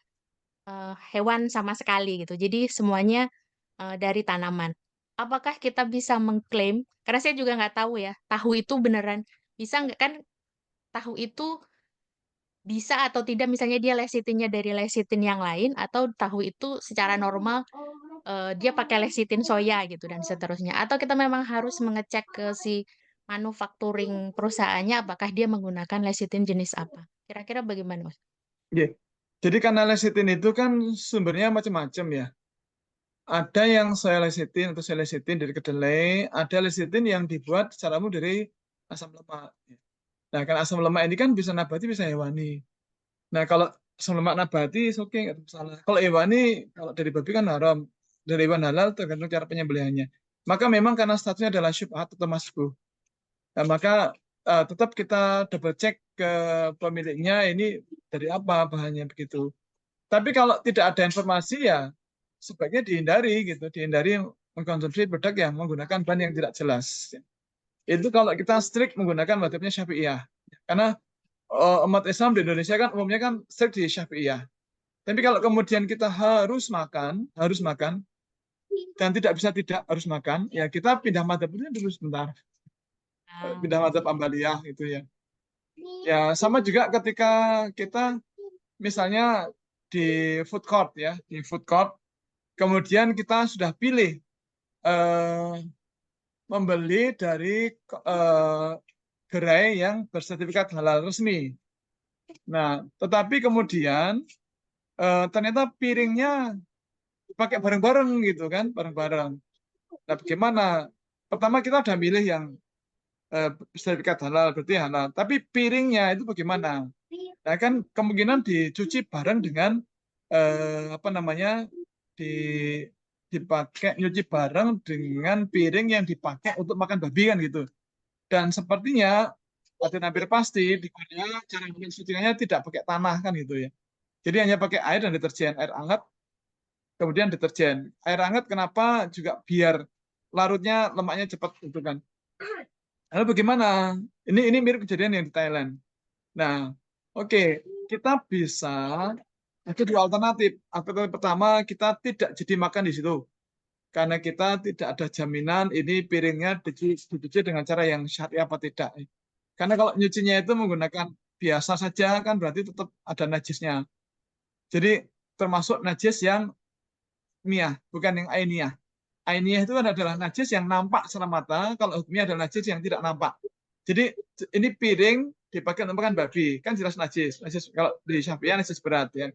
Speaker 7: hewan sama sekali gitu. Jadi semuanya dari tanaman. Apakah kita bisa mengklaim? Karena saya juga nggak tahu ya, tahu itu beneran bisa nggak kan? Tahu itu bisa atau tidak misalnya dia lecithinnya dari lecithin yang lain atau tahu itu secara normal dia pakai lecithin soya gitu dan seterusnya atau kita memang harus mengecek ke si manufacturing perusahaannya apakah dia menggunakan lecithin jenis apa kira-kira bagaimana Mas?
Speaker 1: Iya. Jadi karena lecithin itu kan sumbernya macam-macam ya. Ada yang soya lecithin atau soya lecithin dari kedelai, ada lecithin yang dibuat secara umum dari asam lemak. Nah, kan asam lemak ini kan bisa nabati, bisa hewani. Nah, kalau asam lemak nabati, oke, nggak ada masalah. Kalau hewani, kalau dari babi kan haram. Dari hewan halal tergantung cara penyembelihannya. Maka memang karena statusnya adalah syubhat atau masbuh. Nah, maka tetap kita double check ke pemiliknya ini dari apa bahannya begitu. Tapi kalau tidak ada informasi ya sebaiknya dihindari gitu, dihindari mengkonsumsi produk yang menggunakan bahan yang tidak jelas. Itu kalau kita strict menggunakan mazhabnya Syafi'iyah. Karena umat Islam di Indonesia kan umumnya kan strict di Syafi'iyah. Tapi kalau kemudian kita harus makan dan tidak bisa tidak harus makan, ya kita pindah mazhab dulu sebentar. Pindah mazhab Ambaliyah gitu ya. Ya sama juga ketika kita misalnya di food court ya, di food court, kemudian kita sudah pilih membeli dari gerai yang bersertifikat halal resmi. Nah, tetapi kemudian ternyata piringnya pakai bareng-bareng gitu kan, bareng-bareng. Nah, bagaimana? Pertama kita udah milih yang sertifikat halal, berarti halal. Tapi piringnya itu bagaimana? Nah, kan kemungkinan dicuci bareng dengan apa namanya dipakai nyuci bareng dengan piring yang dipakai untuk makan babi kan gitu. Dan sepertinya atau hampir pasti di Korea cara mensucikannya tidak pakai tanah kan gitu ya. Jadi hanya pakai air dan deterjen, air hangat, kemudian deterjen. Air hangat kenapa? Juga biar larutnya lemaknya cepat gitu kan. Lalu bagaimana? Ini mirip kejadian yang di Thailand. Nah, oke, kita bisa ada dua alternatif. Alternatif pertama, kita tidak jadi makan di situ. Karena kita tidak ada jaminan ini piringnya dicuci dengan cara yang syariah apa tidak. Karena kalau nyucinya itu menggunakan biasa saja kan berarti tetap ada najisnya. Jadi termasuk najis yang miyah, bukan yang ainiyah. Ainiyah itu adalah najis yang nampak secara mata, kalau hukumnya adalah najis yang tidak nampak. Jadi ini piring dipakai untuk makan babi, kan jelas najis. Najis kalau di Syafi'iyah najis berat ya.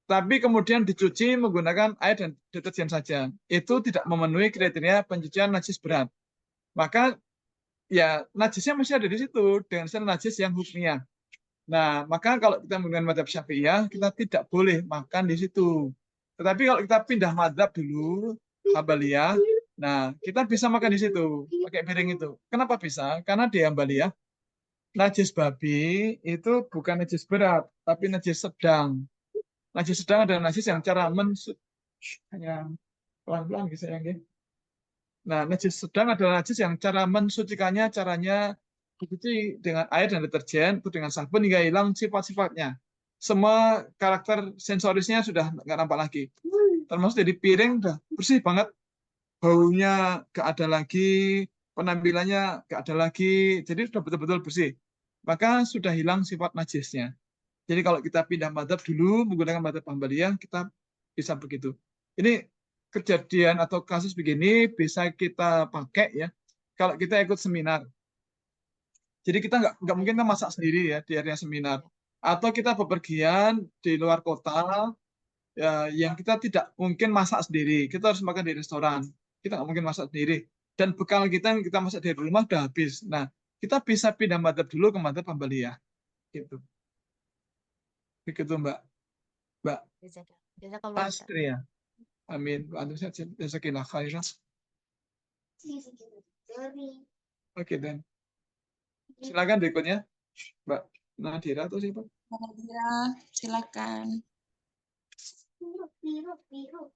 Speaker 1: Tapi kemudian dicuci menggunakan air dan deterjen saja. Itu tidak memenuhi kriteria pencucian najis berat. Maka ya najisnya masih ada di situ dengan istilah najis yang hukmiyah. Nah, maka kalau kita menggunakan madhab Syafi'iyah, kita tidak boleh makan di situ. Tetapi kalau kita pindah madhab dulu, Hambaliyah, nah kita bisa makan di situ, pakai piring itu. Kenapa bisa? Karena di Hambaliyah, najis babi itu bukan najis berat, tapi najis sedang. Najis sedang adalah najis yang cara hanya pelan-pelan gitu ya. Nah, najis sedang adalah najis yang cara mensucikannya, caranya dicuci dengan air dan deterjen, itu dengan sabun hingga hilang sifat-sifatnya. Semua karakter sensorisnya sudah nggak nampak lagi. Termasuk dari piring udah bersih banget, baunya nggak ada lagi, penampilannya nggak ada lagi, jadi sudah betul-betul bersih. Maka sudah hilang sifat najisnya. Jadi kalau kita pindah madhab dulu menggunakan madhab Hambaliyah, kita bisa begitu. Ini kejadian atau kasus begini bisa kita pakai ya kalau kita ikut seminar. Jadi kita nggak mungkin kan masak sendiri ya di area seminar. Atau kita bepergian di luar kota ya, yang kita tidak mungkin masak sendiri. Kita harus makan di restoran. Kita nggak mungkin masak sendiri. Dan bekal kita yang kita masak di rumah udah habis. Nah, kita bisa pindah madhab dulu ke madhab Hambaliyah. Gitu. Begitu Mbak. Mbak
Speaker 7: Jazakallah Ustaz.
Speaker 1: Astria. Amin. Wa antum jazakallahu khairan. Oke, dan silakan berikutnya, Mbak Nadira atau siapa?
Speaker 5: Nadira, silakan.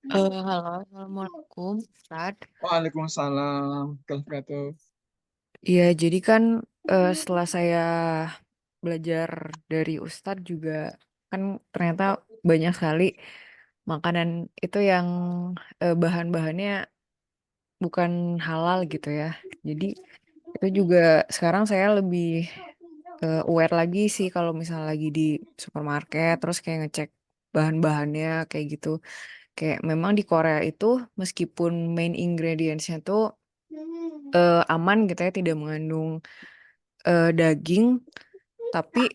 Speaker 8: Halo, Assalamualaikum, Ustaz.
Speaker 1: Waalaikumsalam. Wabarakatuh.
Speaker 8: Iya, jadi kan setelah saya belajar dari Ustadz juga kan ternyata banyak sekali makanan itu yang bahan-bahannya bukan halal gitu ya. Jadi itu juga sekarang saya lebih aware lagi sih kalau misalnya lagi di supermarket terus kayak ngecek bahan-bahannya kayak gitu. Kayak memang di Korea itu meskipun main ingredients-nya tuh aman gitu ya, tidak mengandung daging, tapi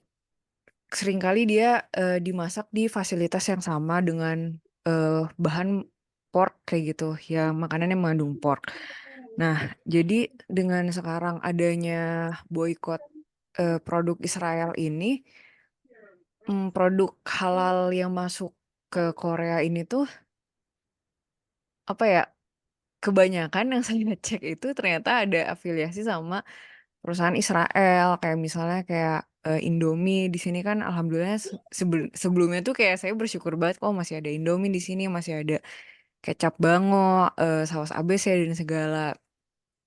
Speaker 8: seringkali dia dimasak di fasilitas yang sama dengan bahan pork kayak gitu, yang makanannya mengandung pork. Nah, jadi dengan sekarang adanya boykot produk Israel ini, produk halal yang masuk ke Korea ini tuh apa ya? Kebanyakan yang saya cek itu ternyata ada afiliasi sama perusahaan Israel, kayak misalnya kayak Indomie di sini kan alhamdulillah sebelumnya tuh kayak saya bersyukur banget kok masih ada Indomie di sini, masih ada kecap Bango, saus ABC dan segala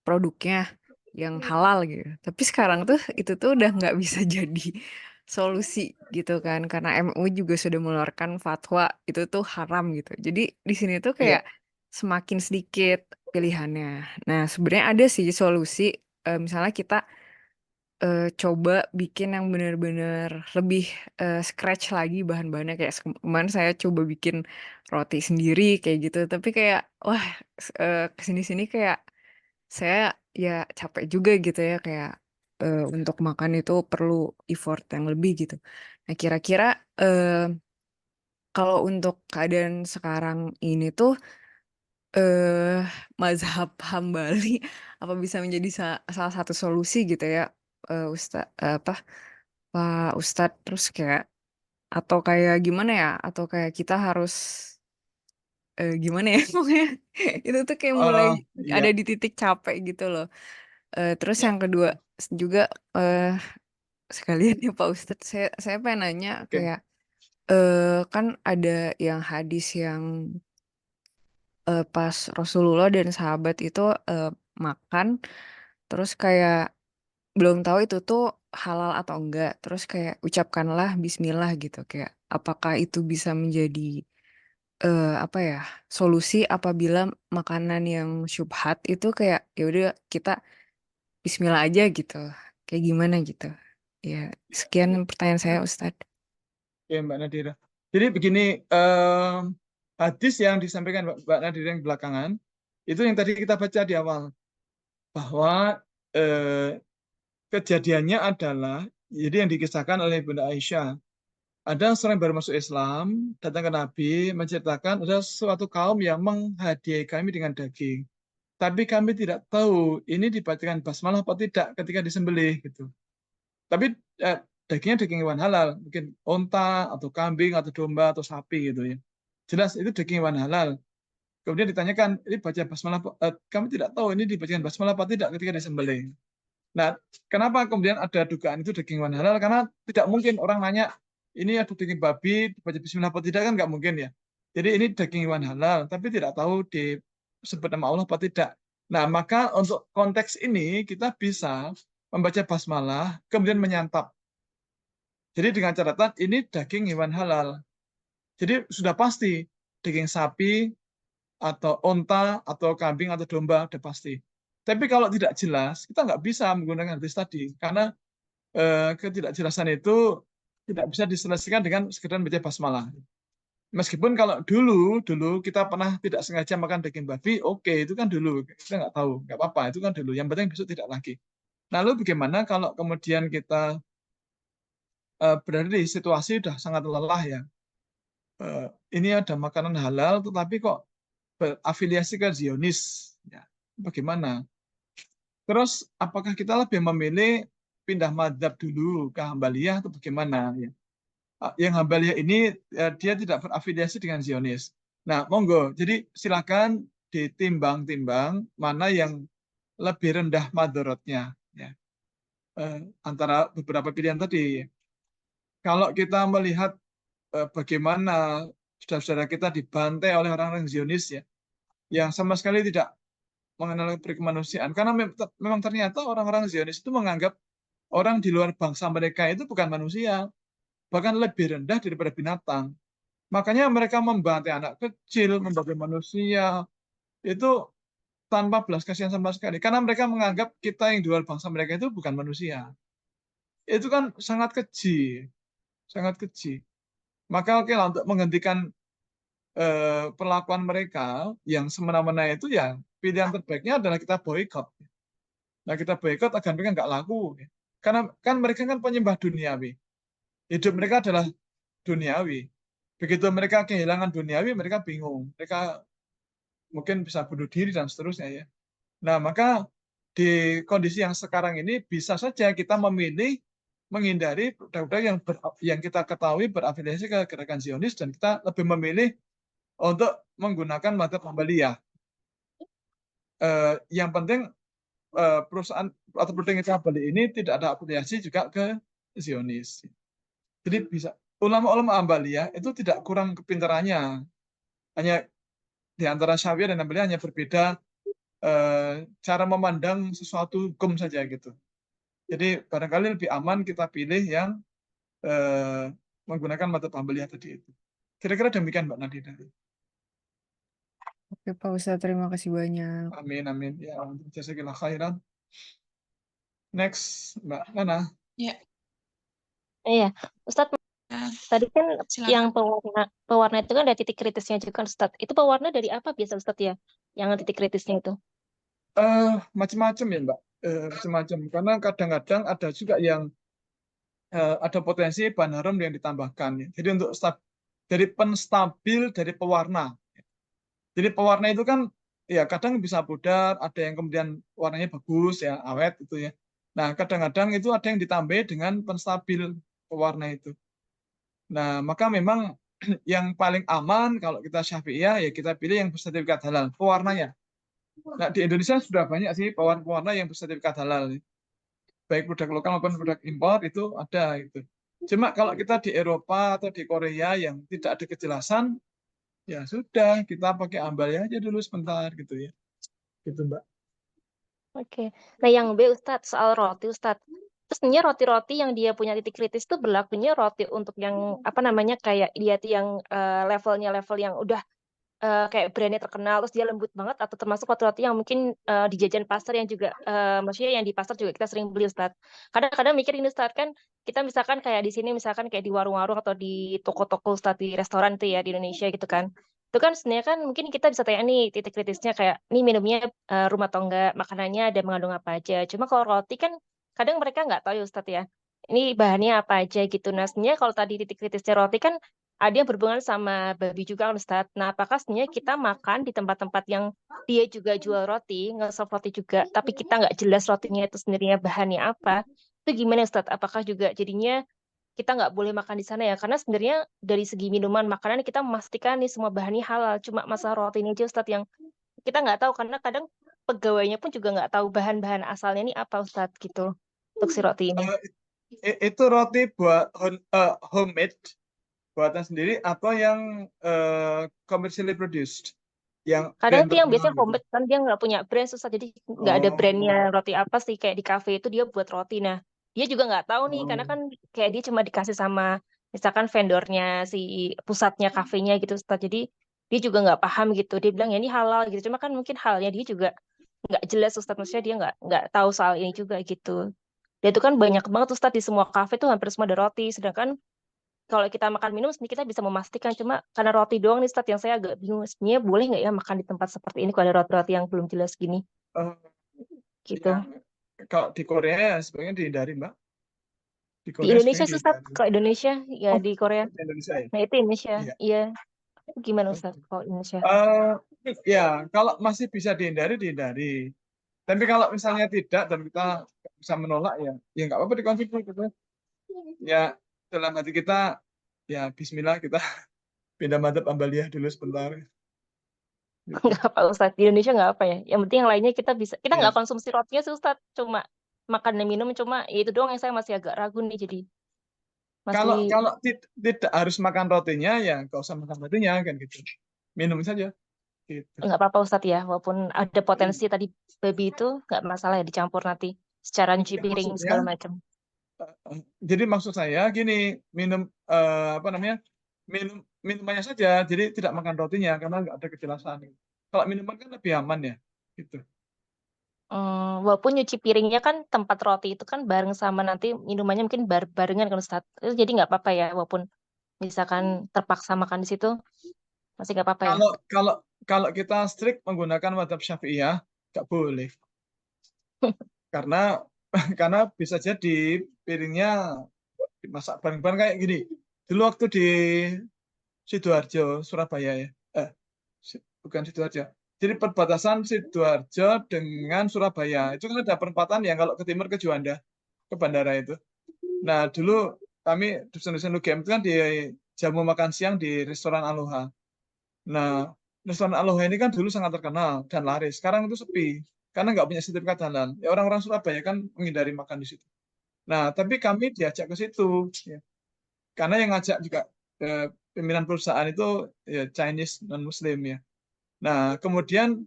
Speaker 8: produknya yang halal gitu. Tapi sekarang tuh itu tuh udah nggak bisa jadi solusi gitu kan, karena MUI juga sudah mengeluarkan fatwa itu tuh haram gitu. Jadi di sini tuh
Speaker 1: Iya.
Speaker 8: kayak semakin sedikit pilihannya. Nah, sebenarnya ada sih solusi misalnya kita coba bikin yang benar-benar lebih scratch lagi bahan-bahannya kayak kemarin saya coba bikin roti sendiri kayak gitu tapi kayak wah kesini-sini kayak saya ya capek juga gitu ya kayak untuk makan itu perlu effort yang lebih gitu. Nah kira-kira kalau untuk keadaan sekarang ini tuh mazhab Hambali apa bisa menjadi salah satu solusi gitu ya, Pak Ustadz, terus kayak atau kayak gimana ya, atau kayak kita harus, gimana ya pokoknya itu tuh kayak mulai
Speaker 1: Iya,
Speaker 8: ada di titik capek gitu loh. Terus
Speaker 1: ya,
Speaker 8: yang kedua juga, sekalian ya Pak Ustadz, saya pengen nanya
Speaker 1: oke.
Speaker 8: kayak, kan ada yang hadis yang pas Rasulullah dan sahabat itu makan, terus kayak belum tahu itu tuh halal atau enggak, terus kayak ucapkanlah Bismillah gitu, kayak apakah itu bisa menjadi apa ya solusi apabila makanan yang syubhat itu kayak ya udah kita Bismillah aja gitu, kayak gimana gitu? Ya sekian pertanyaan saya Ustadz.
Speaker 1: Oke, Mbak Nadira. Jadi begini, hadis yang disampaikan Mbak Nadira yang belakangan, itu yang tadi kita baca di awal, bahwa kejadiannya adalah, jadi yang dikisahkan oleh Bunda Aisyah, ada seorang yang baru masuk Islam, datang ke Nabi, menceritakan ada suatu kaum yang menghadiahi kami dengan daging. Tapi kami tidak tahu ini dibacakan basmalah atau tidak ketika disembelih gitu. Tapi dagingnya daging hewan halal, mungkin onta atau kambing atau domba atau sapi gitu ya. Jelas itu daging hewan halal. Kemudian ditanyakan, ini baca basmalah, kami tidak tahu ini dibacakan basmalah apa tidak ketika disembelih. Nah, kenapa kemudian ada dugaan itu daging hewan halal? Karena tidak mungkin orang nanya, ini ada daging babi, dibaca bismillah apa tidak kan nggak mungkin ya. Jadi ini daging hewan halal, tapi tidak tahu disebut nama Allah apa tidak. Nah, maka untuk konteks ini kita bisa membaca basmalah, kemudian menyantap. Jadi dengan catatan ini daging hewan halal. Jadi sudah pasti daging sapi atau onta atau kambing atau domba sudah pasti. Tapi kalau tidak jelas, kita nggak bisa menggunakan hadis tadi karena ketidakjelasan itu tidak bisa diselesaikan dengan sekedar baca basmalah. Meskipun kalau dulu kita pernah tidak sengaja makan daging babi, oke, itu kan dulu kita nggak tahu, nggak apa-apa, itu kan dulu. Yang penting besok tidak lagi. Lalu bagaimana kalau kemudian kita berada di situasi sudah sangat lelah ya, ini ada makanan halal, tetapi kok berafiliasi ke Zionis, ya, bagaimana? Terus apakah kita lebih memilih pindah madzhab dulu ke Hambaliyah atau bagaimana? Ya. Yang Hambaliyah ini dia tidak berafiliasi dengan Zionis. Nah, monggo. Jadi silakan ditimbang-timbang mana yang lebih rendah madorotnya. Ya. Antara beberapa pilihan tadi. Kalau kita melihat bagaimana saudara-saudara kita dibantai oleh orang-orang Zionis ya, yang sama sekali tidak mengenal kemanusiaan. Karena memang ternyata orang-orang Zionis itu menganggap orang di luar bangsa mereka itu bukan manusia, bahkan lebih rendah daripada binatang. Makanya mereka membantai anak kecil, membantai manusia, itu tanpa belas kasihan sama sekali. Karena mereka menganggap kita yang di luar bangsa mereka itu bukan manusia. Itu kan sangat keji, sangat keji. Maka oke lah untuk menghentikan perlakuan mereka yang semena-mena itu ya pilihan terbaiknya adalah kita boykot. Nah kita boykot agar mereka nggak laku. Karena kan mereka kan penyembah duniawi. Hidup mereka adalah duniawi. Begitu mereka kehilangan duniawi, mereka bingung. Mereka mungkin bisa bunuh diri dan seterusnya ya. Nah maka di kondisi yang sekarang ini bisa saja kita memilih menghindari produk-produk yang kita ketahui berafiliasi ke gerakan Zionis dan kita lebih memilih untuk menggunakan madzhab Hambaliyah. Yang penting perusahaan atau produk yang kita beli ini tidak ada afiliasi juga ke Zionis. Jadi bisa ulama-ulama Hambaliyah itu tidak kurang kepintarannya, hanya di antara Syafi'i dan Hambaliyah hanya berbeda cara memandang sesuatu hukum saja gitu. Jadi barangkali lebih aman kita pilih yang menggunakan madzhab Hambaliyah tadi itu. Kira-kira demikian Mbak Nadira.
Speaker 8: Oke Pak Ustadz, terima kasih banyak.
Speaker 1: Amin amin ya. Jazakallahu khairan. Next, Mbak Nana.
Speaker 5: Ya,
Speaker 9: Iya, Ustadz,
Speaker 5: nah,
Speaker 9: tadi kan yang
Speaker 5: silakan.
Speaker 9: pewarna itu kan ada titik kritisnya juga kan, Ustadz. Itu pewarna dari apa biasa, Ustadz, ya? Yang titik kritisnya itu.
Speaker 1: Macam-macam ya, Mbak. Macam-macam. Karena kadang-kadang ada juga yang ada potensi bahan harum yang ditambahkan. Ya. Jadi untuk dari penstabil dari pewarna. Jadi pewarna itu kan ya kadang bisa pudar, ada yang kemudian warnanya bagus ya, awet itu ya. Nah, kadang-kadang itu ada yang ditambah dengan penstabil pewarna itu. Nah, maka memang yang paling aman kalau kita Syafi'iyah ya kita pilih yang bersertifikat halal pewarnanya. Nah, di Indonesia sudah banyak sih pewarna yang bersertifikat halal. Baik produk lokal maupun produk impor itu ada itu. Cuma kalau kita di Eropa atau di Korea yang tidak ada kejelasan, ya sudah kita pakai ambalnya aja dulu sebentar gitu ya. Gitu, Mbak.
Speaker 9: Oke. Nah, yang B, Ustadz, soal roti, Ustadz. Terus sebenarnya roti-roti yang dia punya titik kritis itu berlakunya roti untuk yang, apa namanya, kayak dia tuh yang levelnya level yang udah kayak brandnya terkenal, terus dia lembut banget, atau termasuk roti-roti yang mungkin di jajan pasar yang juga, maksudnya yang di pasar juga kita sering beli, Ustadz. Kadang-kadang mikir ini, Ustadz, kan kita misalkan kayak di sini, misalkan kayak di warung-warung atau di toko-toko, Ustadz, di restoran tuh ya, di Indonesia gitu kan. Itu kan sebenarnya kan mungkin kita bisa tanya nih titik kritisnya kayak, ini minumnya rumah atau enggak, makanannya ada mengandung apa aja. Cuma kalau roti kan kadang mereka nggak tahu ya, Ustadz ya. Ini bahannya apa aja gitu. Nah, sebenarnya kalau tadi titik kritisnya roti kan ada yang berhubungan sama babi juga kan, Ustadz. Nah, apakah sebenarnya kita makan di tempat-tempat yang dia juga jual roti, nge-serve roti juga, tapi kita nggak jelas rotinya itu sendirinya bahannya apa, itu gimana, Ustadz? Apakah juga jadinya kita nggak boleh makan di sana ya? Karena sebenarnya dari segi minuman, makanan kita memastikan nih semua bahannya halal. Cuma masalah roti ini aja, Ustadz, yang kita nggak tahu, karena kadang pegawainya pun juga nggak tahu bahan-bahan asalnya ini apa, Ustadz, gitu, untuk si roti ini.
Speaker 1: Itu roti buat homemade buatan sendiri atau yang commercially produced yang
Speaker 9: Kadang
Speaker 1: brand
Speaker 9: itu yang
Speaker 1: terkenal
Speaker 9: biasanya
Speaker 1: gitu.
Speaker 9: homemade kan dia nggak punya brand, susah, jadi nggak ada brandnya roti apa sih, kayak di cafe itu dia buat roti. Nah, dia juga nggak tahu nih, karena kan kayak dia cuma dikasih sama misalkan vendornya si pusatnya kafenya gitu, Ustaz. Jadi dia juga nggak paham gitu, dia bilang ya ini halal gitu, cuma kan mungkin halnya dia juga nggak jelas, Ustaz, maksudnya dia nggak tahu soal ini juga gitu. Dia itu kan banyak banget, Ustaz, di semua kafe tuh hampir semua ada roti, sedangkan kalau kita makan minum sebenarnya kita bisa memastikan, cuma karena roti doang nih, Stat, yang saya agak bingung sebenarnya boleh nggak ya makan di tempat seperti ini kalau ada roti-roti yang belum jelas gini gitu.
Speaker 1: Ya, kalau di Korea ya sebenarnya dihindari, Mbak. Di
Speaker 9: Di
Speaker 1: Korea
Speaker 9: Indonesia
Speaker 1: sebenarnya
Speaker 9: sih, Stat,
Speaker 1: dihindari.
Speaker 9: kalau Indonesia ya, di Korea.
Speaker 1: Di Indonesia ya.
Speaker 9: Nah, itu Indonesia.
Speaker 1: Iya.
Speaker 9: Iya. Gimana, Ustaz, kalau Indonesia?
Speaker 1: Ya, kalau masih bisa dihindari, dihindari. Tapi kalau misalnya tidak dan kita nggak bisa menolak ya nggak apa-apa dikonsumsi gitu. Ya, dalam hati kita ya Bismillah kita pindah madzhab Ambaliyah dulu sebentar.
Speaker 9: Nggak apa, Ustaz. Di Indonesia nggak apa ya. Yang penting yang lainnya kita bisa. Kita nggak
Speaker 1: Ya.
Speaker 9: konsumsi rotinya sih, Ustaz. Cuma makan dan minum, cuma ya itu doang yang saya masih agak ragu nih. Jadi
Speaker 1: Kalau
Speaker 9: masih
Speaker 1: tidak harus makan rotinya ya nggak usah makan rotinya kan gitu. Minum saja. Gitu.
Speaker 9: nggak apa-apa, Ustaz, ya. Walaupun ada potensi tadi babi itu nggak masalah ya dicampur nanti secara nyuci
Speaker 1: Ya,
Speaker 9: piring
Speaker 1: maksudnya,
Speaker 9: segala macam.
Speaker 1: jadi maksud saya gini, minum apa namanya? Minumannya saja, jadi tidak makan rotinya karena nggak ada kejelasan. Kalau minuman kan lebih aman ya, gitu.
Speaker 9: Walaupun nyuci piringnya kan tempat roti itu kan bareng sama nanti minumannya mungkin barengan kan, Ustaz. Itu jadi nggak apa-apa ya, walaupun misalkan terpaksa makan di situ masih nggak apa-apa ya.
Speaker 1: Kalau kita strict menggunakan madzhab Syafi'iyah, nggak boleh. Karena bisa jadi piringnya dimasak bareng-bareng kayak gini. Dulu waktu di Sidoarjo, Surabaya ya. Bukan Sidoarjo. Jadi perbatasan Sidoarjo dengan Surabaya. Itu kan ada perempatan yang kalau ke timur ke Juanda, ke bandara itu. Nah, dulu kami dosen-dosen UGM itu kan di jamu makan siang di restoran Aloha. Nah, restoran Aloha ini kan dulu sangat terkenal dan laris. Sekarang itu sepi karena nggak punya sertifikat halal. Ya orang-orang Surabaya kan menghindari makan di situ. Nah, tapi kami diajak ke situ, ya. Karena yang ngajak juga pimpinan perusahaan itu ya, Chinese non Muslim ya. Nah, kemudian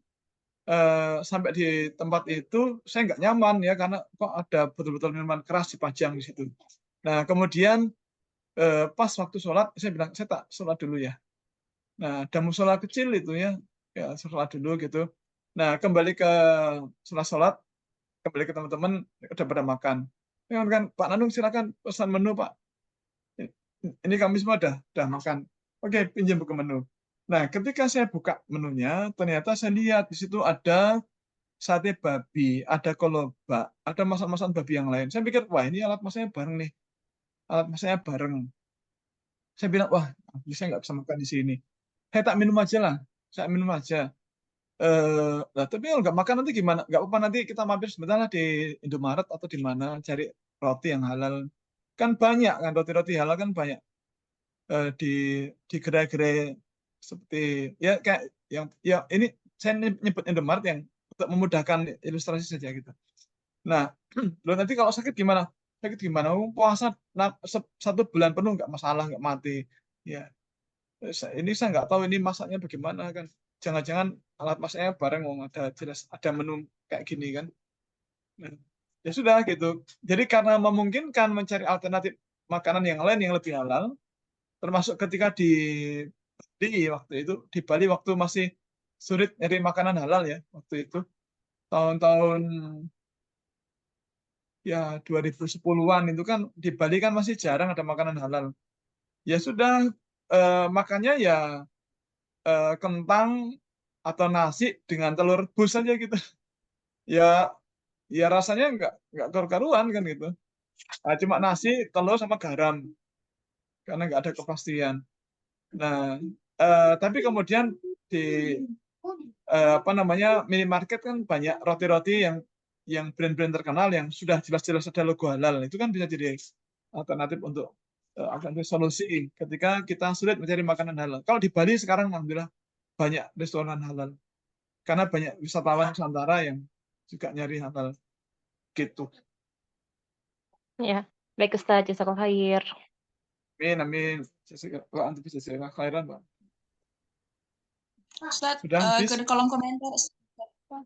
Speaker 1: sampai di tempat itu saya nggak nyaman ya karena kok ada betul-betul minuman keras dipajang di situ. Nah, kemudian pas waktu sholat saya bilang saya tak sholat dulu ya. Nah, ada musola kecil itu ya sholat dulu gitu. Nah, kembali ke sholat, kembali ke teman-teman udah pada makan. Kan Pak Nanung silakan pesan menu Pak. Ini kami semua udah makan. Oke, pinjam buku menu. Nah, ketika saya buka menunya, ternyata saya lihat di situ ada sate babi, ada kolobak, ada masak-masakan babi yang lain. Saya pikir, wah ini alat masaknya bareng nih. Alat masaknya bareng. Saya bilang, wah, saya nggak bisa makan di sini. Saya tak minum aja lah. Saya minum aja. Nah, tapi kalau nggak makan nanti gimana? Nggak apa-apa, nanti kita mampir sebentar lah di Indomaret atau di mana, cari roti yang halal. Kan banyak kan, roti-roti halal kan banyak. Di gerai-gerai seperti, ya kayak yang ini saya nyebut Indomaret yang untuk memudahkan ilustrasi saja gitu. Nah, loh nanti kalau sakit gimana? Sakit gimana? Puasa 1 bulan penuh nggak masalah, nggak mati. Ya, ini saya nggak tahu ini masaknya bagaimana kan. Jangan-jangan alat masaknya bareng, ada jelas ada menu kayak gini kan. Nah, ya sudah gitu. Jadi karena memungkinkan mencari alternatif makanan yang lain yang lebih halal, termasuk ketika di waktu itu, di Bali waktu masih sulit nyari makanan halal ya, waktu itu. Tahun-tahun ya 2010-an itu kan di Bali kan masih jarang ada makanan halal. Ya sudah, makannya ya kentang atau nasi dengan telur rebus saja gitu. Ya rasanya nggak karu-karuan kan gitu. Nah, cuma nasi, telur sama garam karena nggak ada kepastian. Nah, tapi kemudian di minimarket kan banyak roti-roti yang brand-brand terkenal yang sudah jelas-jelas ada logo halal. Itu kan bisa jadi alternatif untuk alternatif solusi ketika kita sulit mencari makanan halal. Kalau di Bali sekarang alhamdulillah banyak restoran halal karena banyak wisatawan Nusantara yang juga nyari halal gitu.
Speaker 9: Ya, baik Ustaz, jazakallah khair.
Speaker 1: Amin. Kalau antum bisa cerita khairan, Pak.
Speaker 5: Ustaz,
Speaker 1: Sudah habis?
Speaker 5: ke kolom komentar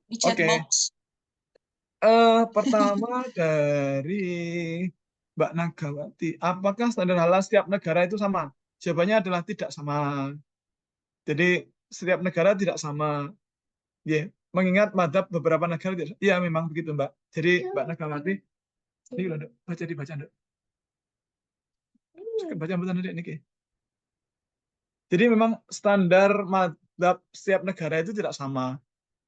Speaker 5: di chat
Speaker 1: Oke.
Speaker 5: box.
Speaker 1: Pertama dari Mbak Nagawati, apakah standar halal setiap negara itu sama? Jawabannya adalah tidak sama. Jadi setiap negara tidak sama. Ya, mengingat madhab beberapa negara tidak. Iya, memang begitu, Mbak. Jadi Mbak Nagawati, ini loh, Nduk. Dibaca, Nduk. Baca betul ini. Jadi memang standar madhab setiap negara itu tidak sama.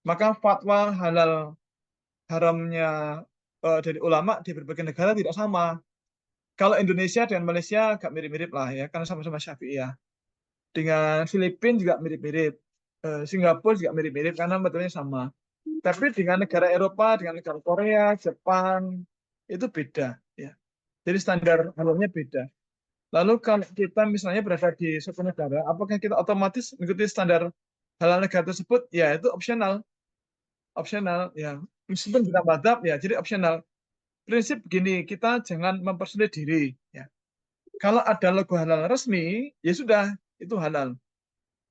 Speaker 1: Maka fatwa halal haramnya dari ulama di berbagai negara tidak sama. Kalau Indonesia dengan Malaysia agak mirip-mirip lah ya, karena sama-sama Syafi'iyah. Dengan Filipina juga mirip-mirip. Singapura juga mirip-mirip karena betulnya sama. Tapi dengan negara Eropa, dengan negara Korea, Jepang, itu beda. Ya. Jadi standar halalnya beda. Lalu kalau kita misalnya berada di suatu negara, apakah kita otomatis mengikuti standar halal negara tersebut? Ya, itu opsional. Opsional, ya. Meskipun kita madhab, ya jadi opsional. Prinsip begini, kita jangan mempersulit diri. Ya. Kalau ada logo halal resmi, ya sudah, itu halal.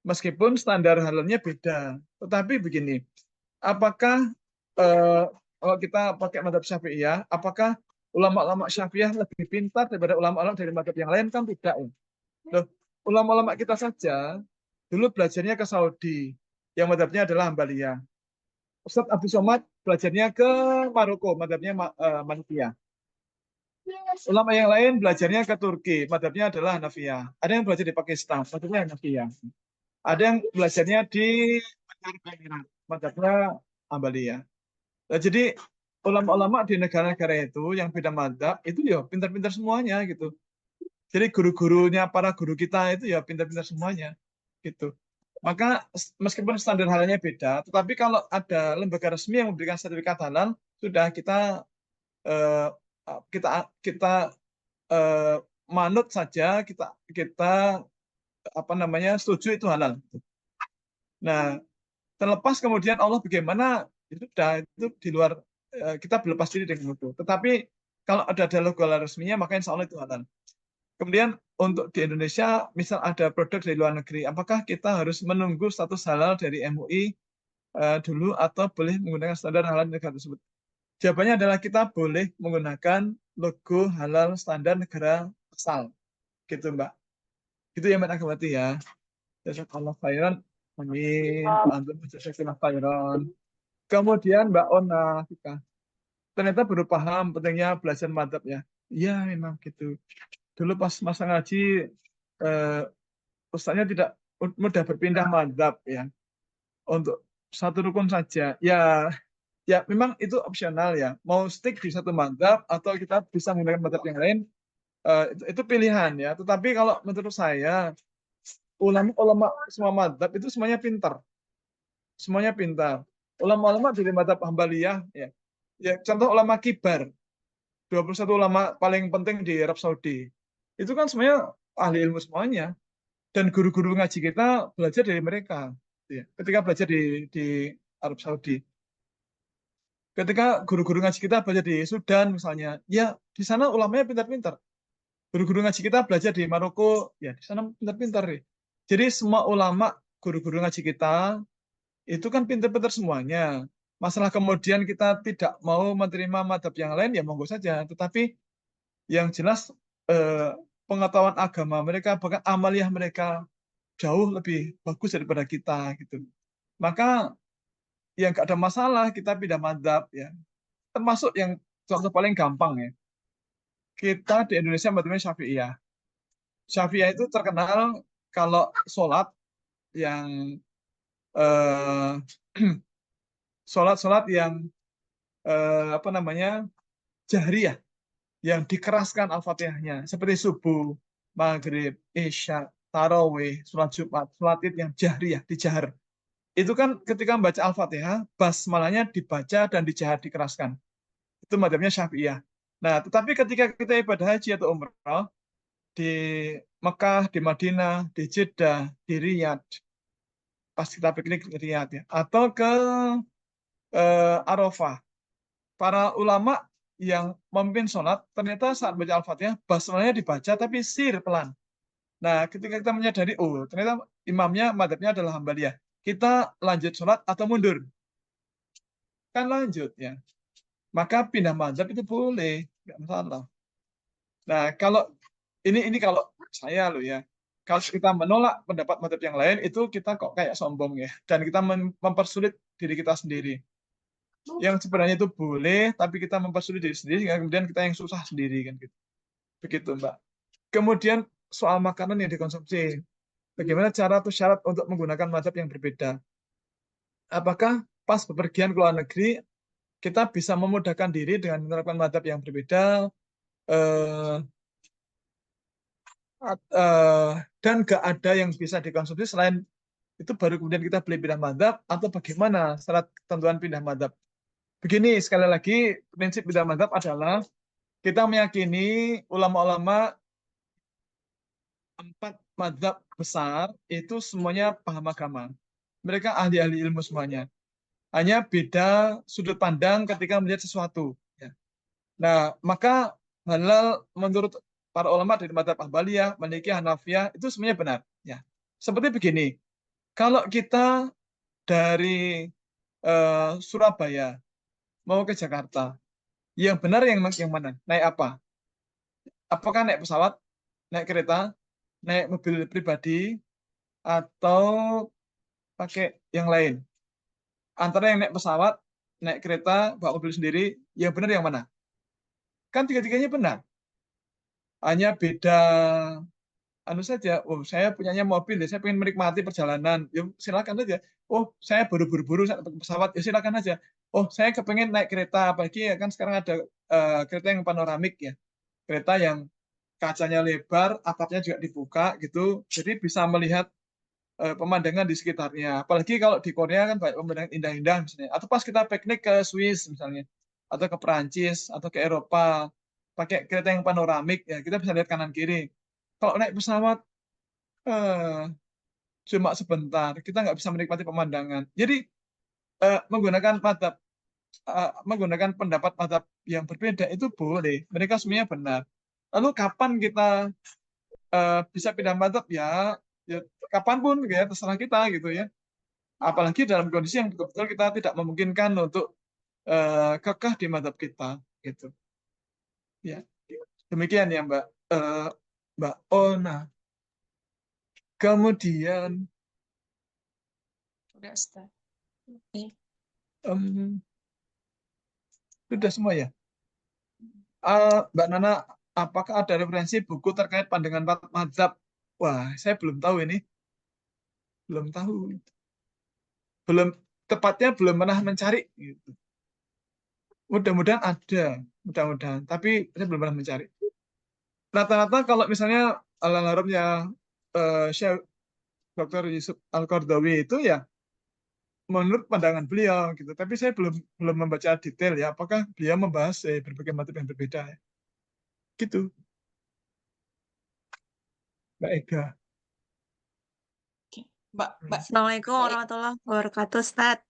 Speaker 1: Meskipun standar halalnya beda. Tetapi begini, apakah kalau kita pakai madhab Syafi'iyah, apakah ulama-ulama Syafi'iyah lebih pintar daripada ulama-ulama dari madhab yang lain? Kan tidak. Ya. Loh, ulama-ulama kita saja dulu belajarnya ke Saudi, yang madhabnya adalah Hambaliyah. Ustaz Abdul Somad belajarnya ke Maroko, madhabnya Malikiyah. Ulama yang lain belajarnya ke Turki, madhabnya adalah Hanafiyah. Ada yang belajar di Pakistan, madhabnya Hanafiyah. Ada yang belajarnya di Iran, madhabnya Hambaliyah. Nah, jadi ulama-ulama di negara-negara itu yang beda madhab itu ya pintar-pintar semuanya gitu. Jadi guru-gurunya para guru kita itu ya pintar-pintar semuanya gitu. Maka meskipun standar halalnya beda, tetapi kalau ada lembaga resmi yang memberikan sertifikat halal, sudah kita manut saja, kita setuju itu halal. Nah, terlepas kemudian Allah bagaimana itu di luar kita berlepas diri dengan itu. Tetapi kalau ada logo halal resminya, maka insya Allah itu halal. Kemudian untuk di Indonesia, misal ada produk dari luar negeri, apakah kita harus menunggu status halal dari MUI dulu atau boleh menggunakan standar halal negara tersebut? Jawabannya adalah kita boleh menggunakan logo halal standar negara asal. Gitu, Mbak. Itu ya, Mbak Nagawati ya. Jazakallah khairan. Amin. Antum jazakallah khairan. Kemudian Mbak Ona, ternyata baru paham pentingnya belajar madhab ya. Iya memang gitu. Dulu pas masa ngaji, ustaznya tidak mudah berpindah madhab ya untuk satu rukun saja. Ya memang itu opsional ya. Mau stick di satu madhab atau kita bisa menggunakan madhab yang lain, itu pilihan ya. Tetapi kalau menurut saya ulama-ulama semua madhab itu semuanya pintar. Semuanya pintar. Ulama-ulama dari madhab Hambaliyah ya. Ya contoh ulama kibar, 21 ulama paling penting di Arab Saudi. Itu kan semuanya ahli ilmu semuanya. Dan guru-guru ngaji kita belajar dari mereka. Ya. Ketika belajar di Arab Saudi. Ketika guru-guru ngaji kita belajar di Sudan misalnya, ya di sana ulamanya pintar-pintar. Guru-guru ngaji kita belajar di Maroko, ya di sana pintar-pintar. Jadi semua ulama, guru-guru ngaji kita, itu kan pintar-pintar semuanya. Masalah kemudian kita tidak mau menerima madhab yang lain, ya monggo saja. Tetapi yang jelas pengetahuan agama mereka, bahkan amaliyah mereka jauh lebih bagus daripada kita gitu. Maka yang nggak ada masalah kita pindah madhab ya. Termasuk yang contoh paling gampang ya. Kita di Indonesia madhabnya Syafi'iyah. Syafi'iyah itu terkenal kalau sholat yang sholat yang apa namanya jahriyah, yang dikeraskan al-fatihahnya seperti subuh, maghrib, isya, tarawih, sholat Jumat, sholat id yang jahriyah, dijahar. Itu kan ketika membaca al-fatihah, basmalahnya dibaca dan dijahar, dikeraskan. Itu madhabnya Syafi'iyah. Nah, tetapi ketika kita ibadah haji atau umrah di Mekah, di Madinah, di Jeddah, di Riyadh, pas kita piknik di Riyadh ya, atau ke Arafah, para ulama yang memimpin sholat ternyata saat baca al-fatihah basmalahnya dibaca tapi sir pelan. Nah, ketika kita menyadari, oh ternyata imamnya madhabnya adalah Hambaliyah, kita lanjut sholat atau mundur? Kan lanjut ya. Maka pindah madhab itu boleh, nggak masalah. Nah, kalau ini kalau saya loh ya, kalau kita menolak pendapat madhab yang lain itu kita kok kayak sombong ya, dan kita mempersulit diri kita sendiri. Yang sebenarnya itu boleh, tapi kita mempersulit diri sendiri, kemudian kita yang susah sendiri kan gitu. Begitu Mbak. Kemudian soal makanan yang dikonsumsi, bagaimana cara atau syarat untuk menggunakan madhab yang berbeda? Apakah pas bepergian ke luar negeri kita bisa memudahkan diri dengan menerapkan madhab yang berbeda dan gak ada yang bisa dikonsumsi selain itu baru kemudian kita beli pindah madhab, atau bagaimana syarat ketentuan pindah madhab? Begini, sekali lagi prinsip pindah madhab adalah kita meyakini ulama-ulama 4 madhab besar itu semuanya paham agama. Mereka ahli-ahli ilmu semuanya. Hanya beda sudut pandang ketika melihat sesuatu. Ya. Nah, maka halal menurut para ulama dari madhab Hambaliyah, Malikiyah, Hanafiyah itu semuanya benar. Ya. Seperti begini, kalau kita dari Surabaya mau ke Jakarta, yang benar yang mana? Naik apa? Apakah naik pesawat, naik kereta, naik mobil pribadi, atau pakai yang lain? Antara yang naik pesawat, naik kereta, bawa mobil sendiri, yang benar yang mana? Kan tiga-tiganya benar. Hanya beda saja. Oh, saya punyanya mobil, ya saya pengen menikmati perjalanan. Ya silakan aja. Oh, saya baru buru-buru saat pesawat, ya silakan aja. Oh, saya kepengen naik kereta, apalagi ya kan sekarang ada kereta yang panoramik ya. Kereta yang kacanya lebar, atapnya juga dibuka gitu. Jadi bisa melihat pemandangan di sekitarnya. Apalagi kalau di Korea kan banyak pemandangan indah-indah misalnya. Atau pas kita piknik ke Swiss misalnya, atau ke Perancis, atau ke Eropa, pakai kereta yang panoramik ya, kita bisa lihat kanan kiri. Kalau naik pesawat cuma sebentar, kita nggak bisa menikmati pemandangan. Jadi menggunakan pendapat madhab yang berbeda itu boleh. Mereka semuanya benar. Lalu kapan kita bisa pindah madhab ya kapanpun ya terserah kita gitu ya. Apalagi dalam kondisi yang betul-betul kita tidak memungkinkan untuk kekeh di madhab kita gitu. Ya, demikian ya Mbak Ona. Kemudian
Speaker 5: Udah, Ustaz. Oke.
Speaker 1: Sudah semua ya. Mbak Nana, apakah ada referensi buku terkait pandangan mazhab? Wah, saya belum tahu ini. Belum tahu. Belum tepatnya belum pernah mencari gitu. Mudah-mudahan ada, mudah-mudahan. Tapi saya belum pernah mencari. Rata-rata kalau misalnya Al-Harumnya Syekh Dr. Yusuf Al-Qaradawi itu ya menurut pandangan beliau gitu. Tapi saya belum membaca detail ya. Apakah beliau membahas berbagai macam yang berbeda ya. Gitu, Mbak Ega.
Speaker 5: Mbak
Speaker 2: Assalamualaikum warahmatullahi wabarakatuh, Ustadz.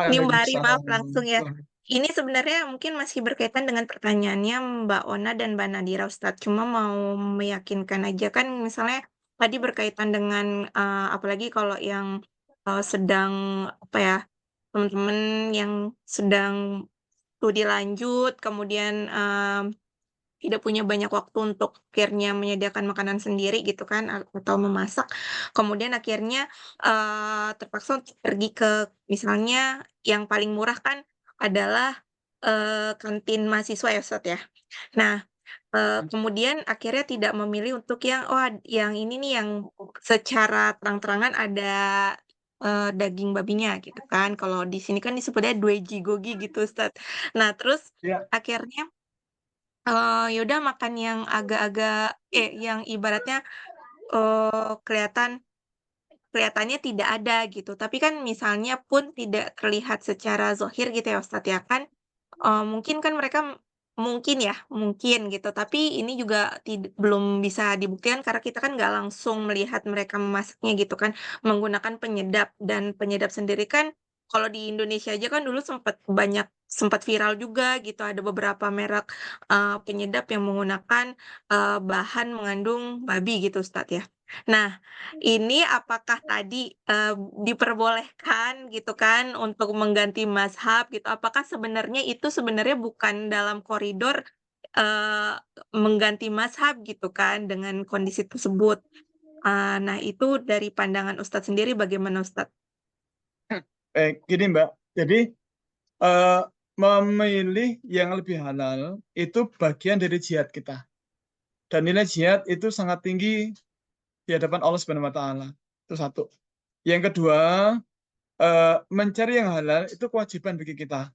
Speaker 2: Ini Mbak Ari,
Speaker 1: Waalaikumsalam.
Speaker 2: maaf langsung ya. Ini sebenarnya mungkin masih berkaitan dengan pertanyaannya Mbak Ona dan Mbak Nadira, Ustadz. Cuma mau meyakinkan aja kan, misalnya tadi berkaitan dengan apalagi kalau yang sedang apa ya, teman-teman yang sedang studi lanjut, kemudian tidak punya banyak waktu untuk akhirnya menyediakan makanan sendiri gitu kan atau memasak. Kemudian akhirnya terpaksa untuk pergi ke misalnya yang paling murah kan adalah kantin mahasiswa ya Ustadz ya. Nah, kemudian akhirnya tidak memilih untuk yang yang ini nih yang secara terang-terangan ada daging babinya gitu kan. Kalau di sini kan disebutnya gogi gitu Ustadz. Nah, terus
Speaker 1: Ya.
Speaker 2: akhirnya yaudah makan yang agak-agak yang ibaratnya kelihatannya tidak ada gitu. Tapi kan misalnya pun tidak terlihat secara zahir gitu ya Ustadz ya kan, mungkin kan mereka mungkin gitu. Tapi ini juga belum bisa dibuktikan karena kita kan nggak langsung melihat mereka memasaknya gitu kan, menggunakan penyedap. Dan penyedap sendiri kan kalau di Indonesia aja kan dulu sempat viral juga gitu, ada beberapa merek penyedap yang menggunakan bahan mengandung babi gitu Ustadz ya. Nah, ini apakah tadi diperbolehkan gitu kan untuk mengganti mazhab gitu? Apakah sebenarnya itu sebenarnya bukan dalam koridor mengganti mazhab gitu kan dengan kondisi tersebut? Nah, itu dari pandangan Ustadz sendiri bagaimana Ustadz?
Speaker 1: Gini Mbak, jadi memilih yang lebih halal itu bagian dari jihad kita. Dan nilai jihad itu sangat tinggi di hadapan Allah Subhanahu wa taala. Itu satu. Yang kedua, mencari yang halal itu kewajiban bagi kita.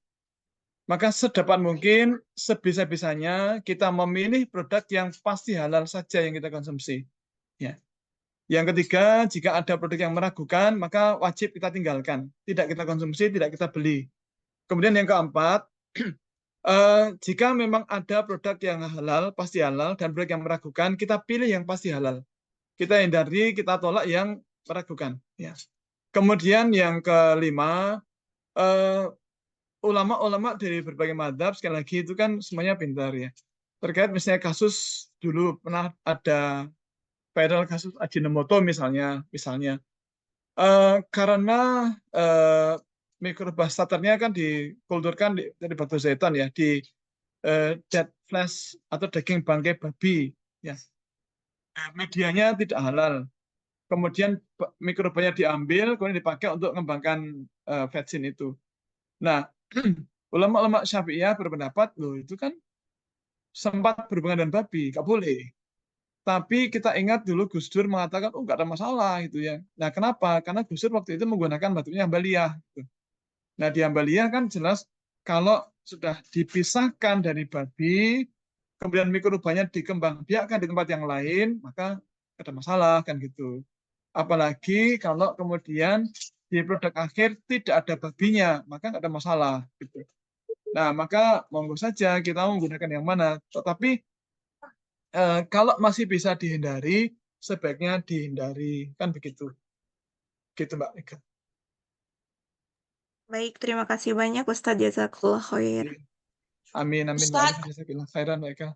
Speaker 1: Maka sedapat mungkin, sebisa-bisanya kita memilih produk yang pasti halal saja yang kita konsumsi. Ya. Yang ketiga, jika ada produk yang meragukan, maka wajib kita tinggalkan. Tidak kita konsumsi, tidak kita beli. Kemudian yang keempat, jika memang ada produk yang halal, pasti halal, dan produk yang meragukan, kita pilih yang pasti halal. Kita hindari, kita tolak yang meragukan. Ya. Kemudian yang kelima, ulama-ulama dari berbagai mazhab, sekali lagi itu kan semuanya pintar ya. Terkait misalnya kasus dulu pernah ada viral kasus Ajinomoto misalnya. Karena mikrobastaternya kan dikulturkan dari batu zaitun ya, di dead flesh atau daging bangkai babi ya. Medianya tidak halal. Kemudian mikrobanya diambil, kemudian dipakai untuk mengembangkan vaksin itu. Nah, ulama-ulama Syafi'iyah berpendapat, loh itu kan sempat berhubungan dengan babi, nggak boleh. Tapi kita ingat dulu Gus Dur mengatakan, nggak ada masalah gitu ya. Nah, kenapa? Karena Gus Dur waktu itu menggunakan batunya Hambaliyah. Gitu. Nah, di Hambaliyah kan jelas kalau sudah dipisahkan dari babi, kemudian mikrobanya dikembangbiakkan di tempat yang lain, maka ada masalah kan gitu. Apalagi kalau kemudian di produk akhir tidak ada babinya, maka nggak ada masalah gitu. Nah, maka monggo saja kita menggunakan yang mana. Tetapi kalau masih bisa dihindari, sebaiknya dihindari. Kan begitu. Gitu, Mbak Eka.
Speaker 2: Baik, terima kasih banyak Ustadz Jazakallah khair.
Speaker 1: Amin.
Speaker 5: Ustadz.
Speaker 1: Khairan, Mbak Eka.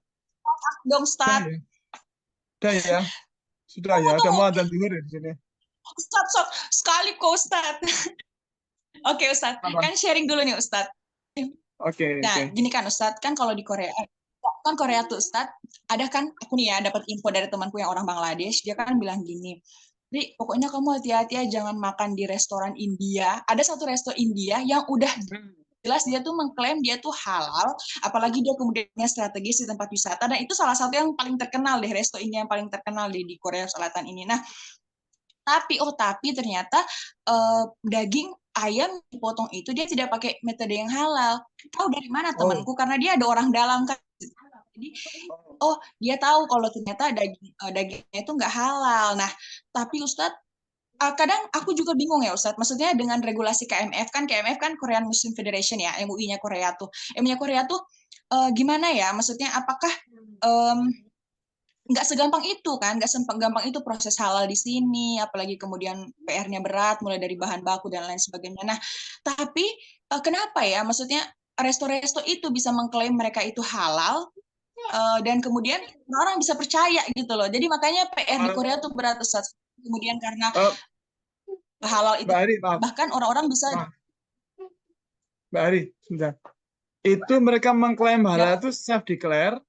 Speaker 5: Dong, Ustadz.
Speaker 1: Udah ya. Sudah ya. Udah mau adzan zuhur ya di sini.
Speaker 5: Ustadz, sekali kok Ustadz. Oke, Ustadz. Kan sharing dulu nih Ustadz.
Speaker 1: Oke.
Speaker 5: Nah, gini kan Ustadz, kan kalau di Korea tuh Ustadz, ada kan aku nih ya dapat info dari temanku yang orang Bangladesh, dia kan bilang gini, Ri, pokoknya kamu hati-hati ya jangan makan di restoran India. Ada satu resto India yang udah jelas dia tuh mengklaim dia tuh halal, apalagi dia kemudian strategis di tempat wisata, dan itu salah satu yang paling terkenal deh, resto ini yang paling terkenal di Korea Selatan ini. Nah, tapi ternyata daging ayam dipotong itu dia tidak pakai metode yang halal. Tahu dari mana temanku? Karena dia ada orang dalam kan. Jadi, dia tahu kalau ternyata dagingnya itu nggak halal. Nah, tapi Ustadz, kadang aku juga bingung ya Ustadz, maksudnya dengan regulasi KMF kan Korean Muslim Federation ya, MUI-nya Korea tuh. MUI-nya Korea tuh gimana ya, maksudnya apakah nggak segampang itu kan, nggak segampang itu proses halal di sini, apalagi kemudian PR-nya berat, mulai dari bahan baku dan lain sebagainya. Nah, tapi kenapa ya, maksudnya resto-resto itu bisa mengklaim mereka itu halal, dan kemudian orang bisa percaya gitu loh. Jadi makanya PR di Korea tuh berat Ustadz. Kemudian karena halal itu,
Speaker 1: Mbak Ari, maaf.
Speaker 5: bahkan orang-orang bisa
Speaker 1: Mbak Ari, sebentar. Itu mereka mengklaim halal itu self declare.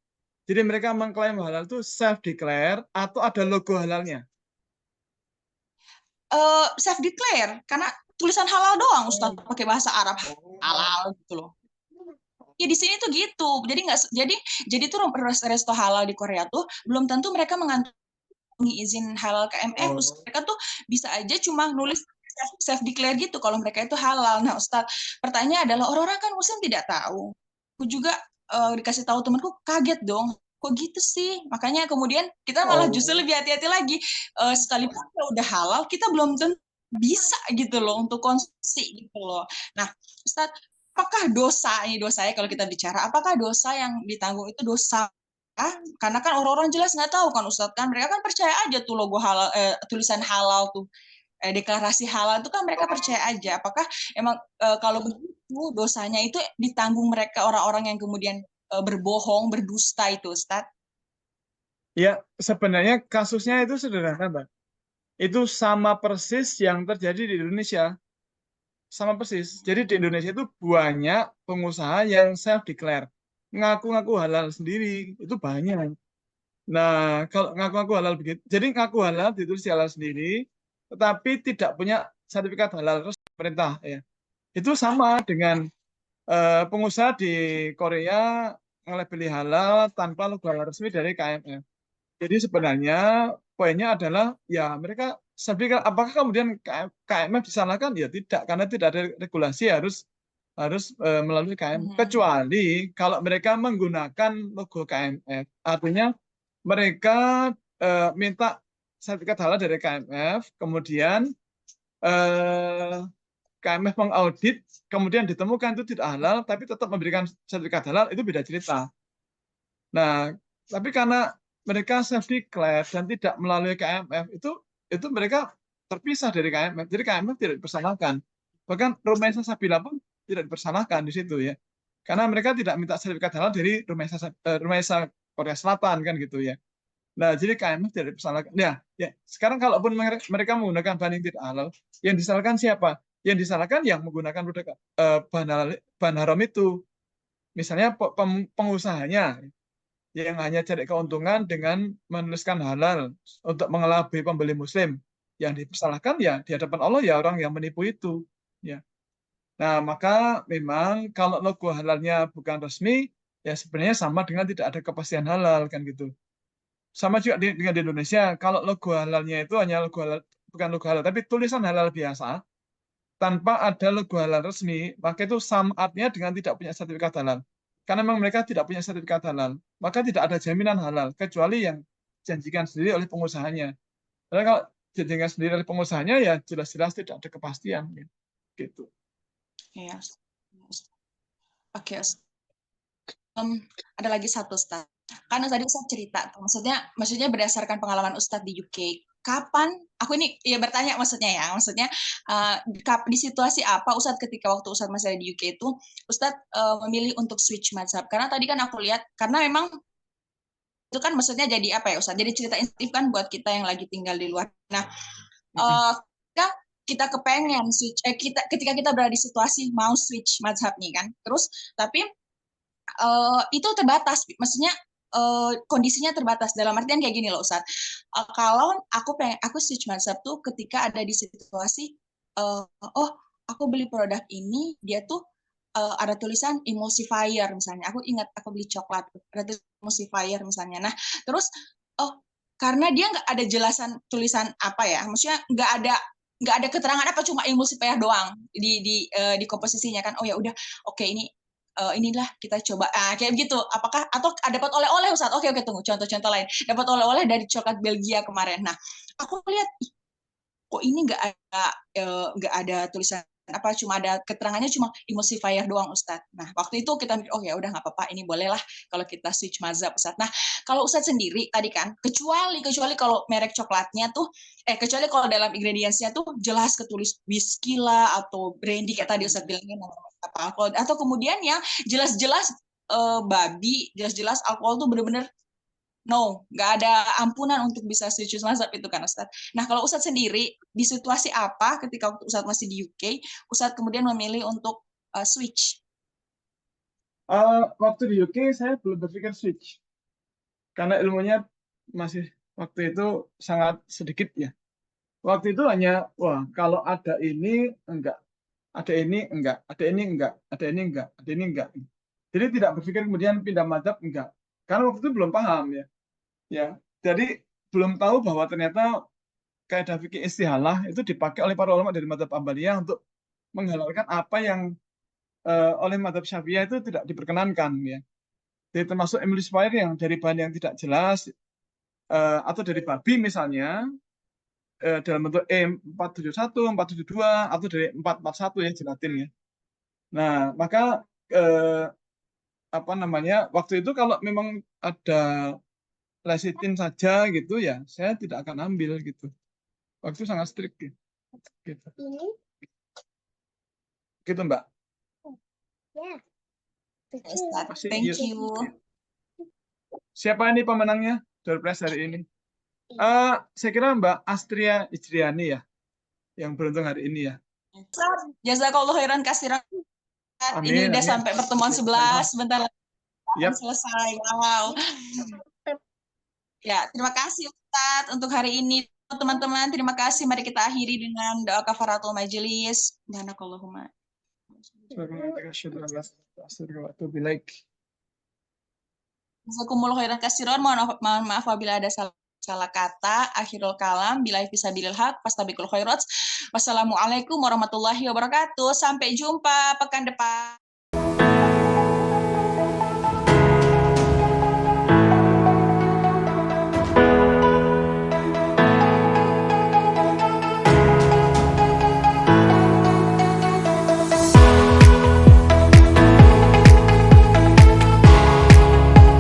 Speaker 1: Jadi mereka mengklaim halal itu self declare atau ada logo halalnya?
Speaker 5: self declare karena tulisan halal doang Ustaz, pakai bahasa Arab halal gitu loh. Ya di sini tuh gitu. Jadi tuh resto halal di Korea tuh belum tentu mereka mengantongi izin halal KMF. Mereka tuh bisa aja cuma nulis self declare gitu kalau mereka itu halal. Nah Ustaz, pertanyaan adalah orang-orang kan Muslim tidak tahu. Aku juga dikasih tahu temanku, kaget dong. Kok gitu sih? Makanya kemudian kita malah justru lebih hati-hati lagi. Sekalipun udah halal, kita belum tentu bisa gitu loh untuk konsumsi gitu loh. Nah, Ustaz, apakah dosanya kalau kita bicara, apakah dosa yang ditanggung itu dosa? Karena kan orang-orang jelas nggak tahu kan Ustaz kan, mereka kan percaya aja tuh logo halal, tulisan halal tuh, deklarasi halal itu kan mereka percaya aja. Apakah emang kalau begitu dosanya itu ditanggung mereka orang-orang yang kemudian berbohong, berdusta itu Ustaz?
Speaker 1: Ya, sebenarnya kasusnya itu sederhana, Mbak. Itu sama persis yang terjadi di Indonesia. Sama persis. Jadi di Indonesia itu banyak pengusaha yang self declare, ngaku-ngaku halal sendiri, itu banyak. Nah, kalau ngaku-ngaku halal begitu, jadi ngaku halal ditulis halal sendiri, tetapi tidak punya sertifikat halal terus pemerintah ya. Itu sama dengan pengusaha di Korea ngelabeli halal tanpa logo halal resmi dari KMF. Jadi sebenarnya poinnya adalah ya mereka sertifikat, apakah kemudian KMF disalahkan? Ya tidak, karena tidak ada regulasi harus melalui KMF, kecuali kalau mereka menggunakan logo KMF. Artinya mereka minta sertifikat halal dari KMF, kemudian KMF mengaudit, kemudian ditemukan itu tidak halal, tapi tetap memberikan sertifikat halal, itu beda cerita. Nah, tapi karena mereka self declare dan tidak melalui KMF, itu mereka terpisah dari KMF. Jadi KMF tidak dipersalahkan. Bahkan Rumesa Sabila pun tidak dipersalahkan di situ ya. Karena mereka tidak minta sertifikat halal dari Rumesa Korea Selatan kan gitu ya. Nah, jadi KMF tidak dipersalahkan. Ya, sekarang kalaupun mereka menggunakan bahan yang tidak halal, yang disalahkan siapa? Yang disalahkan yang menggunakan produk bahan haram itu. Misalnya pengusahanya yang hanya cari keuntungan dengan menuliskan halal untuk mengelabui pembeli Muslim. Yang dipersalahkan ya di hadapan Allah ya orang yang menipu itu. Ya. Nah, maka memang kalau logo halalnya bukan resmi, ya sebenarnya sama dengan tidak ada kepastian halal kan gitu. Sama juga dengan di Indonesia, kalau logo halalnya itu hanya logo halal, bukan logo halal, tapi tulisan halal biasa, tanpa ada logo halal resmi, maka itu sama artinya dengan tidak punya sertifikat halal. Karena memang mereka tidak punya sertifikat halal, maka tidak ada jaminan halal, kecuali yang dijanjikan sendiri oleh pengusahanya. Karena kalau dijanjikan sendiri oleh pengusahanya, ya jelas-jelas tidak ada kepastian. Gitu.
Speaker 5: Iya. Oke. Ada lagi satu, Ustaz. Karena tadi Ustaz cerita, maksudnya berdasarkan pengalaman Ustaz di UK, kapan, aku ini ya bertanya maksudnya di situasi apa Ustaz ketika waktu Ustaz masih ada di UK itu, Ustaz memilih untuk switch mazhab? Karena tadi kan aku lihat, karena memang itu kan maksudnya jadi apa ya Ustaz, jadi cerita inspiratif kan buat kita yang lagi tinggal di luar. Nah, kita kepengen switch, ketika kita berada di situasi mau switch mazhab nih kan, terus tapi itu terbatas, maksudnya kondisinya terbatas dalam artian kayak gini loh Ustaz. Kalau aku switch mazhab tuh ketika ada di situasi aku beli produk ini dia tuh ada tulisan emulsifier misalnya. Aku ingat aku beli coklat, ada tulisan emulsifier misalnya. Nah, terus karena dia nggak ada jelasan tulisan apa ya, maksudnya nggak ada keterangan apa, cuma emulsifier doang di komposisinya kan. Oh ya udah, oke inilah kita coba kayak begitu. Apakah atau dapat oleh-oleh Ustaz? Oke tunggu contoh-contoh lain. Dapat oleh-oleh dari coklat Belgia kemarin. Nah, aku lihat kok ini nggak ada tulisan apa, cuma ada keterangannya cuma emulsifier doang Ustadz. Nah, waktu itu kita mikir, oh ya udah nggak apa-apa, ini bolehlah kalau kita switch mazhab Ustadz. Nah, kalau Ustadz sendiri tadi kan, kecuali kalau merek coklatnya tuh, kecuali kalau dalam ingredientsnya tuh jelas ketulis whisky lah atau brandy kayak tadi Ustadz bilangnya apa alkohol, atau kemudian yang jelas-jelas babi, jelas-jelas alkohol tuh bener-bener no, nggak ada ampunan untuk bisa switch mazhab itu kan Ustadz. Nah kalau Ustadz sendiri di situasi apa ketika waktu Ustadz masih di UK, Ustadz kemudian memilih untuk switch?
Speaker 1: Waktu di UK saya belum berpikir switch karena ilmunya masih waktu itu sangat sedikit ya. Waktu itu hanya wah kalau ada ini enggak, ada ini enggak, ada ini enggak, ada ini enggak, ada ini enggak. Jadi tidak berpikir kemudian pindah mazhab enggak. Karena waktu itu belum paham ya. Ya, jadi belum tahu bahwa ternyata kaidah fikih istihalah itu dipakai oleh para ulama dari mazhab Ambaliyah untuk menghalalkan apa yang oleh mazhab Syafi'iyah itu tidak diperkenankan ya. Jadi termasuk emulsifier yang dari bahan yang tidak jelas atau dari babi misalnya dalam bentuk E471, 472 atau dari 441 ya gelatin ya. Nah, maka apa namanya? Waktu itu kalau memang ada lecitin saja gitu ya, saya tidak akan ambil gitu. Waktu itu sangat strict gitu. Gitu Mbak.
Speaker 5: Ustadz, thank you.
Speaker 1: Siapa ini pemenangnya door prize hari ini? Saya kira Mbak Astria Ijriani ya, yang beruntung hari ini ya.
Speaker 5: Jazakallah khairan kasiran. Ini udah sampai pertemuan 11, sebentar lagi selesai. Wow. Ya, terima kasih Ustadz untuk hari ini. Teman-teman, terima kasih. Mari kita akhiri dengan doa kafaratul majelis. Subhanakallahumma. Jazakumullah khairan katsiran. Mohon maaf apabila ada salah kata. Akhirul kalam. Billahi fisabilil haq. Fastabiqul khairat. Wassalamualaikum warahmatullahi wabarakatuh. Sampai jumpa pekan depan.